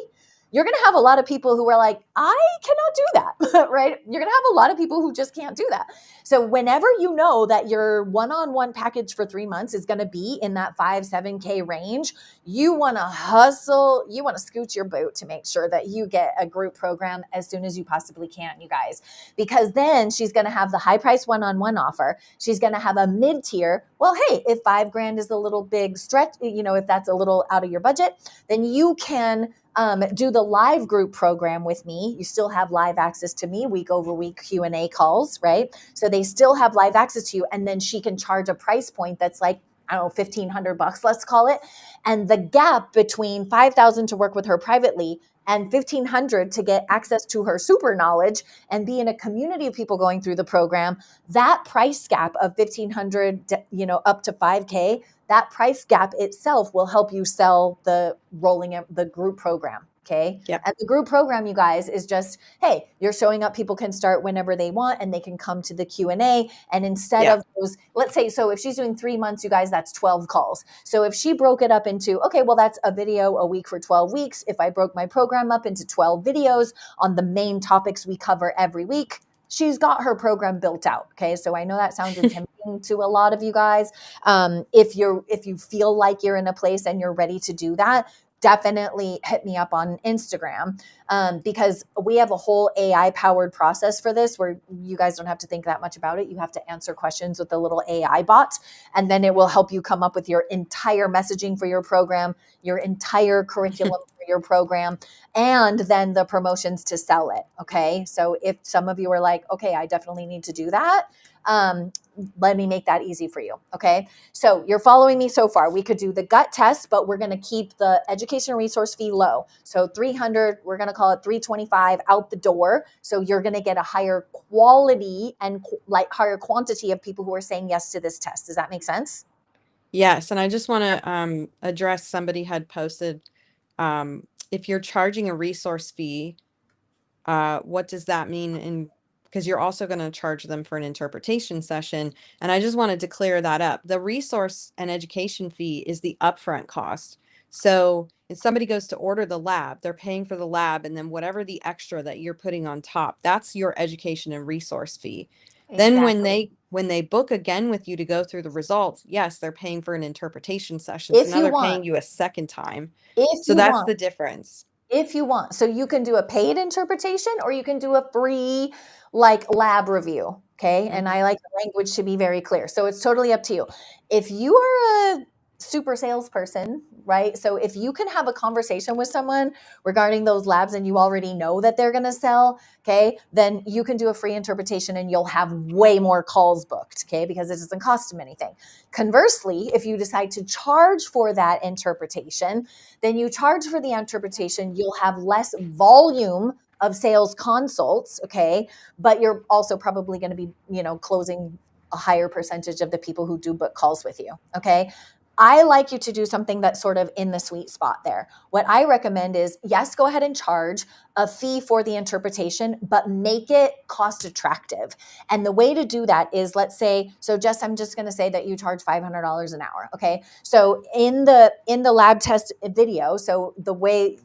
you're going to have a lot of people who are like, I cannot do that, right? You're going to have a lot of people who just can't do that. So whenever you know that your one-on-one package for 3 months is going to be in that 5-7K range, you want to hustle, you want to scoot your boot to make sure that you get a group program as soon as you possibly can, you guys, because then she's going to have the high price one-on-one offer. She's going to have a mid-tier. Well, hey, if $5,000 is a little big stretch, if that's a little out of your budget, then you can do the live group program with me. You still have live access to me week over week Q&A calls, right? So they still have live access to you. And then she can charge a price point that's like, I don't know, $1,500, let's call it. And the gap between 5,000 to work with her privately and 1,500 to get access to her super knowledge and be in a community of people going through the program, that price gap of 1,500, up to 5K, that price gap itself will help you sell the group program. Okay. Yep. And the group program, you guys, is just, hey, you're showing up. People can start whenever they want and they can come to the Q&A. And instead Yeah. of those, let's say, so if she's doing 3 months, you guys, that's 12 calls. So if she broke it up into, okay, well, that's a video a week for 12 weeks. If I broke my program up into 12 videos on the main topics we cover every week, she's got her program built out. Okay. So I know that sounds intimidating to a lot of you guys. If you feel like you're in a place and you're ready to do that, definitely hit me up on Instagram, because we have a whole AI powered process for this where you guys don't have to think that much about it. You have to answer questions with the little AI bot, and then it will help you come up with your entire messaging for your program, your entire curriculum for your program, and then the promotions to sell it. Okay. So if some of you are like, okay, I definitely need to do that, Let me make that easy for you. Okay. So you're following me so far. We could do the gut test, but we're going to keep the education resource fee low. So 300, we're going to call it 325 out the door. So you're going to get a higher quality and like higher quantity of people who are saying yes to this test. Does that make sense? Yes, and I just want to address somebody had posted, if you're charging a resource fee, what does that mean? And because you're also going to charge them for an interpretation session. And I just wanted to clear that up. The resource and education fee is the upfront cost. So if somebody goes to order the lab, they're paying for the lab, and then whatever the extra that you're putting on top, that's your education and resource fee. Then Exactly. when they book again with you to go through the results, yes, they're paying for an interpretation session. So If now you they're want, paying you a second time. if So you that's want, the difference. if you want. So you can do a paid interpretation or you can do a free like lab review. Okay. And Mhm. I like the language to be very clear. So it's totally up to you. If you are a super salesperson, right? So if you can have a conversation with someone regarding those labs and you already know that they're going to sell, okay, then you can do a free interpretation and you'll have way more calls booked, okay, because it doesn't cost them anything. Conversely, if you decide to charge for that interpretation, then you charge for the interpretation, you'll have less volume of sales consults, okay? But you're also probably going to be, closing a higher percentage of the people who do book calls with you, okay? I like you to do something that's sort of in the sweet spot there. What I recommend is, yes, go ahead and charge a fee for the interpretation, but make it cost attractive. And the way to do that is, let's say, so Jess, I'm just going to say that you charge $500 an hour. Okay. So in the lab test video, so the way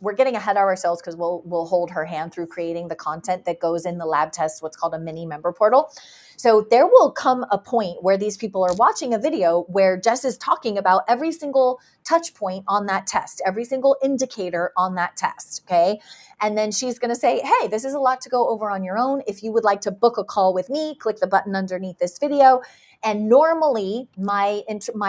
we're getting ahead of ourselves because we'll hold her hand through creating the content that goes in the lab test, what's called a mini member portal. So there will come a point where these people are watching a video where Jess is talking about every single touch point on that test, every single indicator on that test. Okay. And then she's going to say, hey, this is a lot to go over on your own. If you would like to book a call with me, click the button underneath this video. And normally my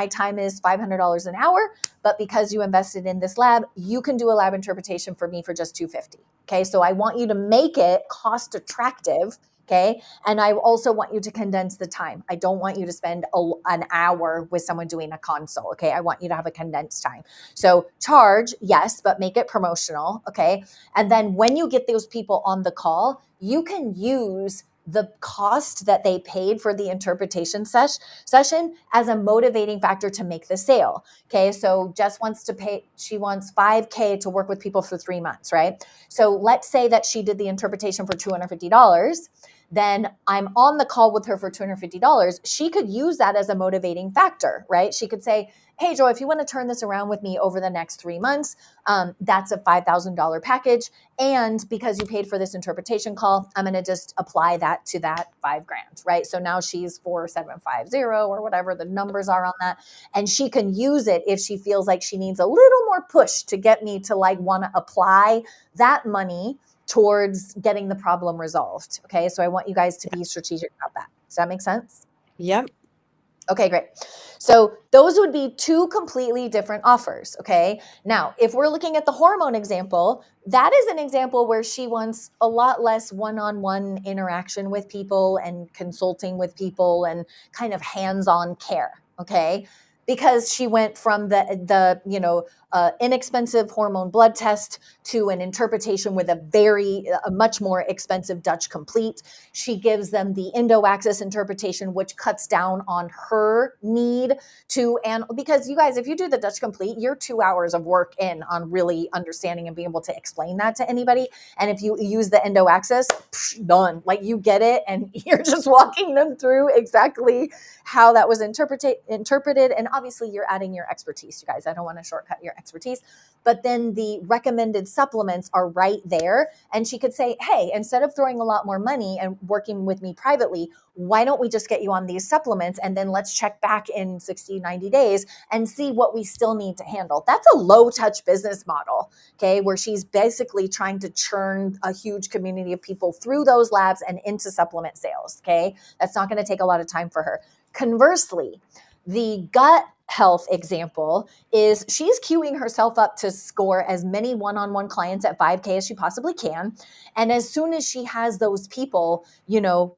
time is $500 an hour, but because you invested in this lab, you can do a lab interpretation for me for just $250. Okay, so I want you to make it cost attractive. Okay, and I also want you to condense the time. I don't want you to spend an hour with someone doing a consult. Okay, I want you to have a condensed time. So charge, yes, but make it promotional. Okay, and then when you get those people on the call, you can use the cost that they paid for the interpretation session as a motivating factor to make the sale. Okay, so Jess wants to pay, she wants 5K to work with people for 3 months, right? So let's say that she did the interpretation for $250. Then I'm on the call with her for $250. She could use that as a motivating factor, right? She could say, hey, Joe, if you want to turn this around with me over the next 3 months, that's a $5,000 package. And because you paid for this interpretation call, I'm going to just apply that to that 5 grand, right? So now she's 4750 or whatever the numbers are on that. And she can use it if she feels like she needs a little more push to get me to like want to apply that money towards getting the problem resolved. Okay. So I want you guys to be strategic about that. Does that make sense? Yep. Okay, great. So those would be two completely different offers. Okay. Now, if we're looking at the hormone example, that is an example where she wants a lot less one-on-one interaction with people and consulting with people and kind of hands-on care. Okay. Because she went from the inexpensive hormone blood test to an interpretation with a much more expensive Dutch complete. She gives them the endo-access interpretation, which cuts down on her need to, and because you guys, if you do the Dutch complete, you're 2 hours of work in on really understanding and being able to explain that to anybody. And if you use the endo-access, done. Like you get it, and you're just walking them through exactly how that was interpreted. And obviously, you're adding your expertise, you guys. I don't want to shortcut your expertise. But then the recommended supplements are right there. And she could say, hey, instead of throwing a lot more money and working with me privately, why don't we just get you on these supplements? And then let's check back in 60, 90 days and see what we still need to handle. That's a low touch business model, okay, where she's basically trying to churn a huge community of people through those labs and into supplement sales, okay? That's not going to take a lot of time for her. Conversely, The gut health example is she's queuing herself up to score as many one-on-one clients at 5K as she possibly can. And as soon as she has those people,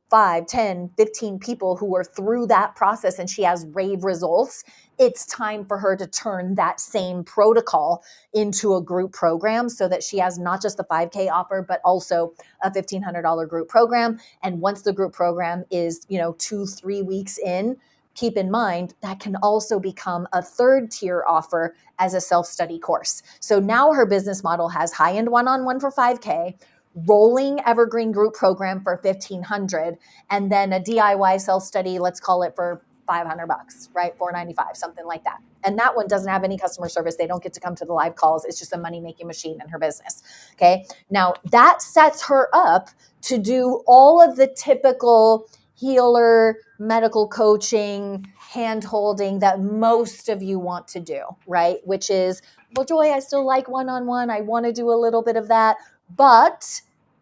5, 10, 15 people who are through that process and she has rave results, it's time for her to turn that same protocol into a group program so that she has not just the 5K offer, but also a $1,500 group program. And once the group program is, 2-3 weeks in, keep in mind that can also become a third tier offer as a self-study course. So now her business model has high-end one-on-one for 5K, rolling evergreen group program for 1,500, and then a DIY self-study, let's call it for $500, right? $495, something like that. And that one doesn't have any customer service. They don't get to come to the live calls. It's just a money-making machine in her business. Okay. Now that sets her up to do all of the typical healer, medical coaching, hand holding that most of you want to do, right? Which is, well, Joy, I still like one-on-one. I want to do a little bit of that, but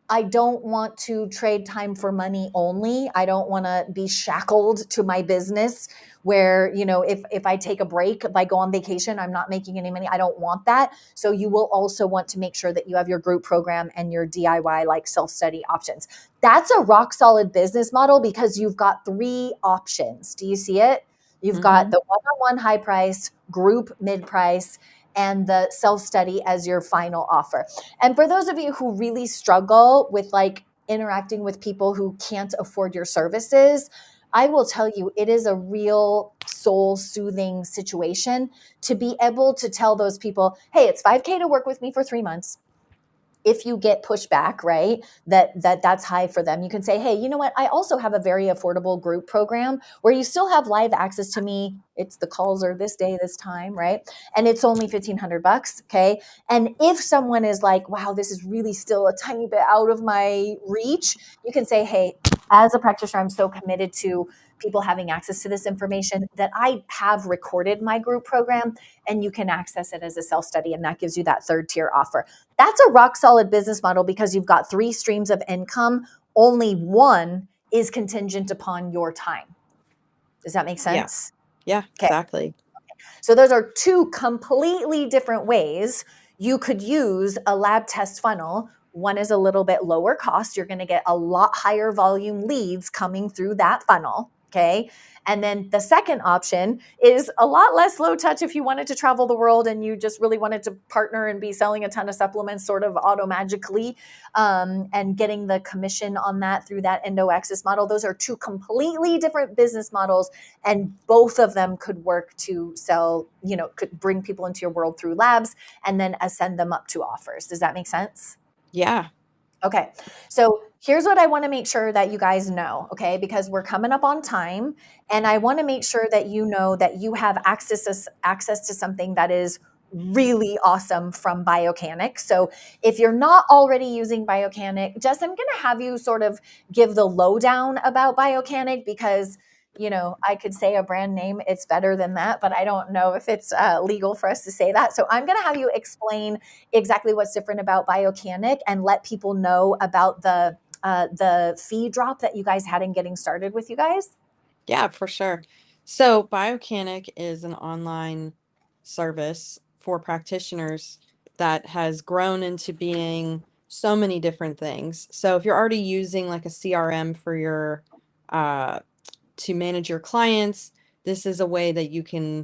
I don't want to trade time for money only. I don't want to be shackled to my business where, if I take a break, if I go on vacation, I'm not making any money. I don't want that. So you will also want to make sure that you have your group program and your DIY like self-study options. That's a rock solid business model because you've got 3 options. Do you see it? You've got the one-on-one high price, group mid price, and the self-study as your final offer. And for those of you who really struggle with like interacting with people who can't afford your services, I will tell you, it is a real soul soothing situation to be able to tell those people, hey, it's 5K to work with me for 3 months. If you get pushback, right, that's high for them, you can say, hey, you know what? I also have a very affordable group program where you still have live access to me. It's the calls are this day, this time, right? And it's only $1,500. Okay. And if someone is like, wow, this is really still a tiny bit out of my reach, you can say, hey, as a practitioner, I'm so committed to people having access to this information that I have recorded my group program and you can access it as a self-study. And that gives you that third tier offer. That's a rock solid business model because you've got 3 streams of income. Only one is contingent upon your time. Does that make Yeah. sense? Yeah, Okay. exactly. So those are 2 completely different ways you could use a lab test funnel. One is a little bit lower cost. You're going to get a lot higher volume leads coming through that funnel. Okay. And then the second option is a lot less low touch if you wanted to travel the world and you just really wanted to partner and be selling a ton of supplements sort of automagically, and getting the commission on that through that endo access model. Those are 2 completely different business models, and both of them could work to sell, could bring people into your world through labs and then ascend them up to offers. Does that make sense? Yeah. Okay. So here's what I want to make sure that you guys know, okay? Because we're coming up on time and I want to make sure that you know that you have access to something that is really awesome from Biocanic. So if you're not already using Biocanic, just I'm going to have you sort of give the lowdown about Biocanic because I could say a brand name, it's better than that, but I don't know if it's legal for us to say that. So I'm going to have you explain exactly what's different about Biocanic and let people know about the fee drop that you guys had in getting started with you guys. Yeah, for sure. So Biocanic is an online service for practitioners that has grown into being so many different things. So if you're already using like a CRM for your to manage your clients, this is a way that you can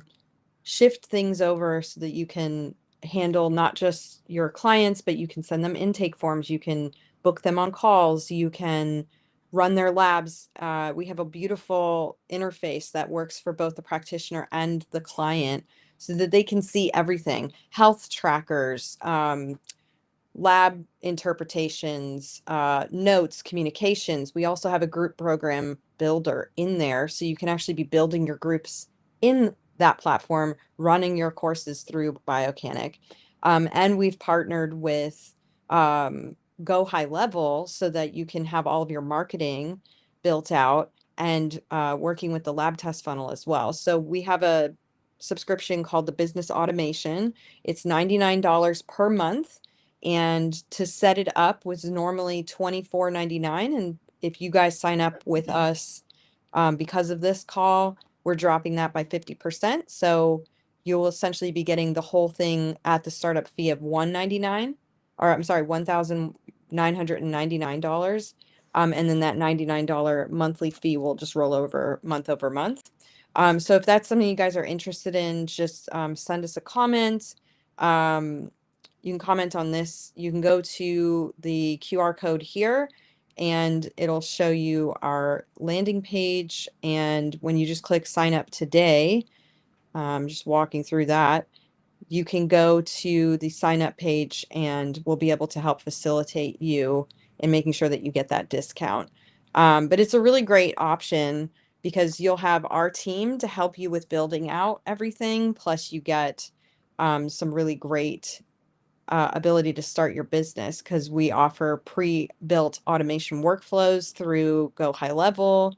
shift things over so that you can handle not just your clients, but you can send them intake forms, you can book them on calls, you can run their labs. We have a beautiful interface that works for both the practitioner and the client so that they can see everything, health trackers, lab interpretations, notes, communications. We also have a group program builder in there. So you can actually be building your groups in that platform, running your courses through Biocanic. And we've partnered with Go High Level so that you can have all of your marketing built out and working with the lab test funnel as well. So we have a subscription called the Business Automation. It's $99 per month, and to set it up was normally $24.99. And if you guys sign up with us because of this call, we're dropping that by 50%. So you'll essentially be getting the whole thing at the startup fee of $1,999. And then that $99 monthly fee will just roll over month. So if that's something you guys are interested in, just send us a comment. You can comment on this. You can go to the QR code here and it'll show you our landing page. And when you just click sign up today, just walking through that, you can go to the sign up page and we'll be able to help facilitate you in making sure that you get that discount. But it's a really great option because you'll have our team to help you with building out everything. Plus you get some really great ability to start your business because we offer pre-built automation workflows through Go High Level,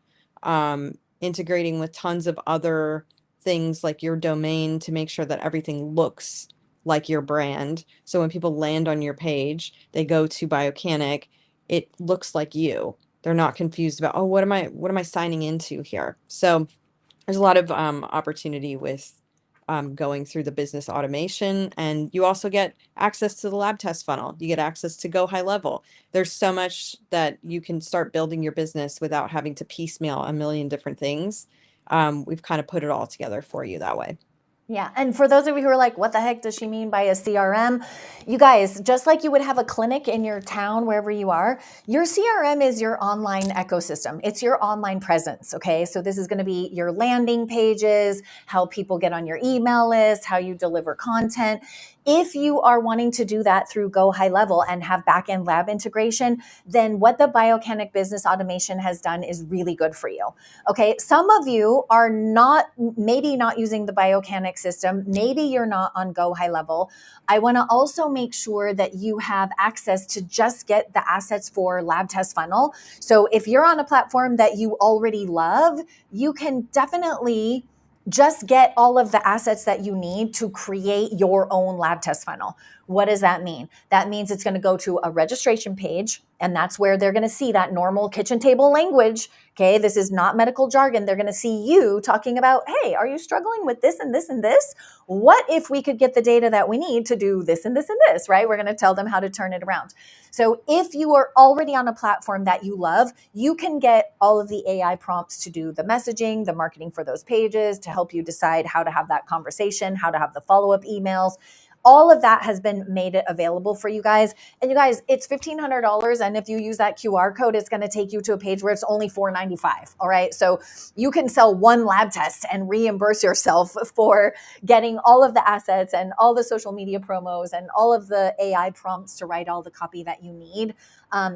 integrating with tons of other things like your domain to make sure that everything looks like your brand. So when people land on your page, they go to Biocanic, it looks like you. They're not confused about, oh, what am I signing into here? So there's a lot of opportunity with going through the business automation, and you also get access to the lab test funnel. You get access to Go High Level. There's so much that you can start building your business without having to piecemeal a million different things. We've kind of put it all together for you that way. Yeah. And for those of you who are like, what the heck does she mean by a CRM? You guys, just like you would have a clinic in your town, wherever you are, your CRM is your online ecosystem. It's your online presence. Okay. So this is going to be your landing pages, how people get on your email list, how you deliver content. If you are wanting to do that through Go High Level and have backend lab integration, then what the Biocanic business automation has done is really good for you. Okay. Some of you are maybe not using the Biocanic system. Maybe you're not on Go High Level. I want to also make sure that you have access to just get the assets for Lab Test Funnel. So if you're on a platform that you already love, you can definitely just get all of the assets that you need to create your own lab test funnel. What does that mean? That means it's going to go to a registration page, and that's where they're going to see that normal kitchen table language. Okay, this is not medical jargon. They're going to see you talking about, hey, are you struggling with this and this and this? What if we could get the data that we need to do this and this and this, right? We're going to tell them how to turn it around. So if you are already on a platform that you love, you can get all of the AI prompts to do the messaging, the marketing for those pages, to help you decide how to have that conversation, how to have the follow-up emails. All of that has been made available for you guys. And you guys, it's $1,500. And if you use that QR code, it's going to take you to a page where it's only $495. All right. So you can sell one lab test and reimburse yourself for getting all of the assets and all the social media promos and all of the AI prompts to write all the copy that you need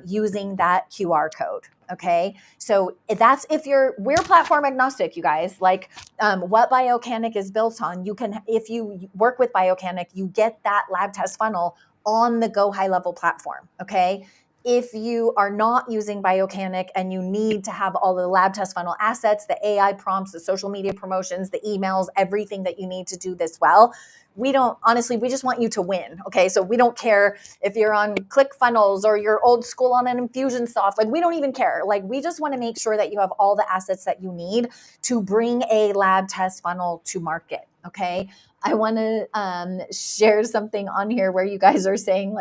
using that QR code. Okay. So that's we're platform agnostic, you guys. Like what Biocanic is built on, if you work with Biocanic, you get that lab test funnel on the Go High Level platform. Okay. If you are not using Biocanic and you need to have all the lab test funnel assets, the AI prompts, the social media promotions, the emails, everything that you need to do this well, we just want you to win. Okay. So we don't care if you're on ClickFunnels or you're old school on an Infusionsoft. Like, we don't even care. Like, we just want to make sure that you have all the assets that you need to bring a lab test funnel to market. Okay. I want to share something on here where you guys are saying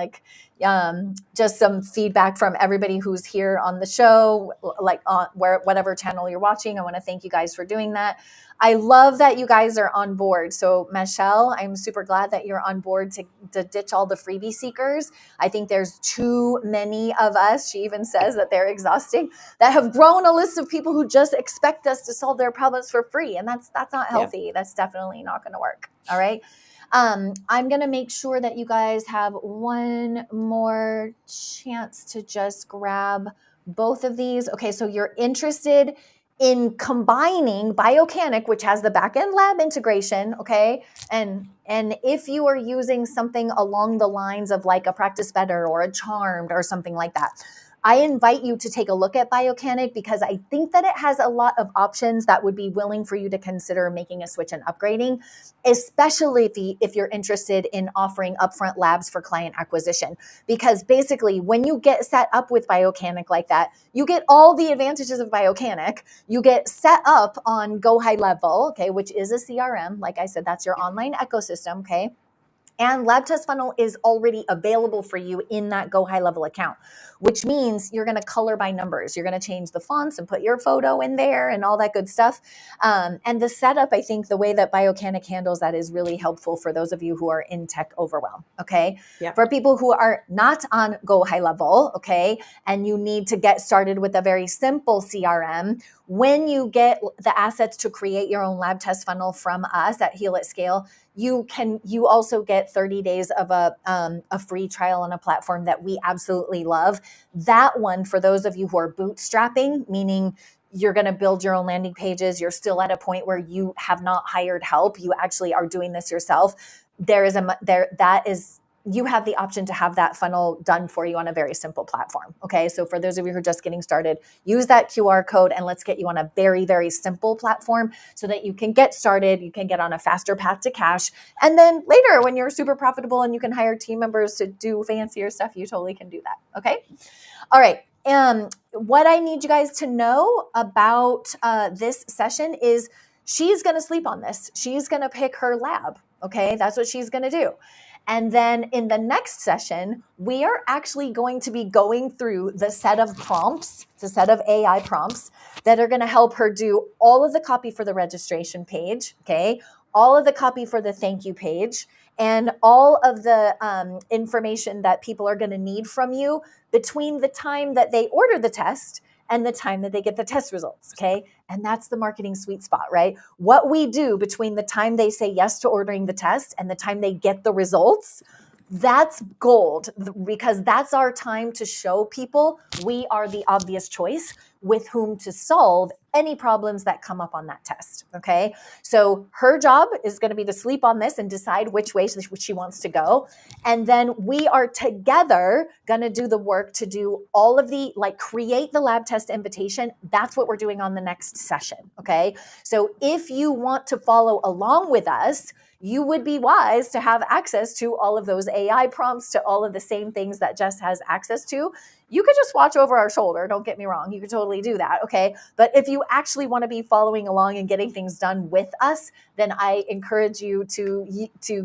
just some feedback from everybody who's here on the show, like on whatever channel you're watching. I want to thank you guys for doing that. I love that you guys are on board. So Michelle, I'm super glad that you're on board to ditch all the freebie seekers. I think there's too many of us, she even says that they're exhausting, that have grown a list of people who just expect us to solve their problems for free. And that's not healthy. Yeah. That's definitely not going to work. All right. I'm going to make sure that you guys have one more chance to just grab both of these. Okay. So you're interested in combining Biocanic, which has the backend lab integration, okay? And if you are using something along the lines of like a Practice Better or a Charmed or something like that, I invite you to take a look at Biocanic because I think that it has a lot of options that would be willing for you to consider making a switch and upgrading, especially if you're interested in offering upfront labs for client acquisition. Because basically, when you get set up with Biocanic like that, you get all the advantages of Biocanic. You get set up on Go High Level, okay, which is a CRM. Like I said, that's your online ecosystem, okay? And Lab Test Funnel is already available for you in that Go High Level account, which means you're going to color by numbers. You're going to change the fonts and put your photo in there and all that good stuff. And the setup, I think the way that Biocanic handles that is really helpful for those of you who are in tech overwhelm. Okay. Yeah. For people who are not on Go High Level, okay, and you need to get started with a very simple CRM, when you get the assets to create your own lab test funnel from us at Heal at Scale, you also get 30 days of a free trial on a platform that we absolutely love. That one, for those of you who are bootstrapping, meaning you're going to build your own landing pages, you're still at a point where you have not hired help, you actually are doing this yourself. You have the option to have that funnel done for you on a very simple platform. Okay. So for those of you who are just getting started, use that QR code and let's get you on a very, very simple platform so that you can get started. You can get on a faster path to cash. And then later, when you're super profitable and you can hire team members to do fancier stuff, you totally can do that. Okay. All right. What I need you guys to know about this session is she's going to sleep on this. She's going to pick her lab. Okay. That's what she's going to do. And then in the next session, we are actually going to be going through the set of prompts, the set of AI prompts that are going to help her do all of the copy for the registration page, okay, all of the copy for the thank you page, and all of the information that people are going to need from you between the time that they order the test and the time that they get the test results, okay? And that's the marketing sweet spot, right? What we do between the time they say yes to ordering the test and the time they get the results, that's gold, because that's our time to show people we are the obvious choice with whom to solve any problems that come up on that test, okay? So her job is going to be to sleep on this and decide which way she wants to go. And then we are together going to do the work to do all of the, create the lab test invitation. That's what we're doing on the next session, okay? So if you want to follow along with us, you would be wise to have access to all of those AI prompts, to all of the same things that Jess has access to. You could just watch over our shoulder. Don't get me wrong. You could totally do that. Okay. But if you actually want to be following along and getting things done with us, then I encourage you to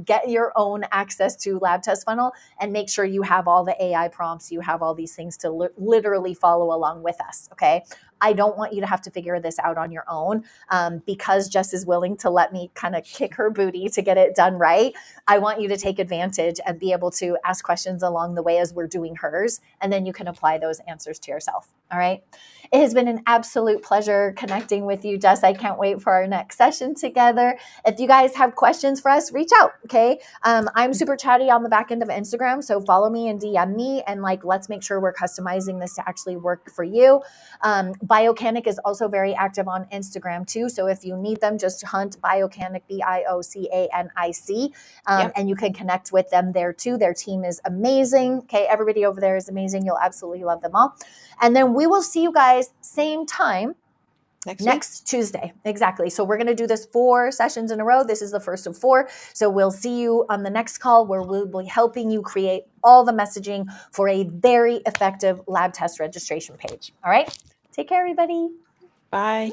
get your own access to Lab Test Funnel and make sure you have all the AI prompts. You have all these things to literally follow along with us. Okay. I don't want you to have to figure this out on your own, because Jess is willing to let me kind of kick her booty to get it done right. I want you to take advantage and be able to ask questions along the way as we're doing hers, and then you can apply those answers to yourself. All right. It has been an absolute pleasure connecting with you, Jess. I can't wait for our next session together. If you guys have questions for us, reach out. Okay. I'm super chatty on the back end of Instagram. So follow me and DM me and let's make sure we're customizing this to actually work for you. Biocanic is also very active on Instagram too. So if you need them, just hunt Biocanic, BIOCANIC, and you can connect with them there too. Their team is amazing. Okay. Everybody over there is amazing. You'll absolutely love them all. And then we will see you guys same time next Tuesday. Exactly. So we're going to do this 4 sessions in a row. This is the first of 4. So we'll see you on the next call where we'll be helping you create all the messaging for a very effective lab test registration page. All right. Take care, everybody. Bye.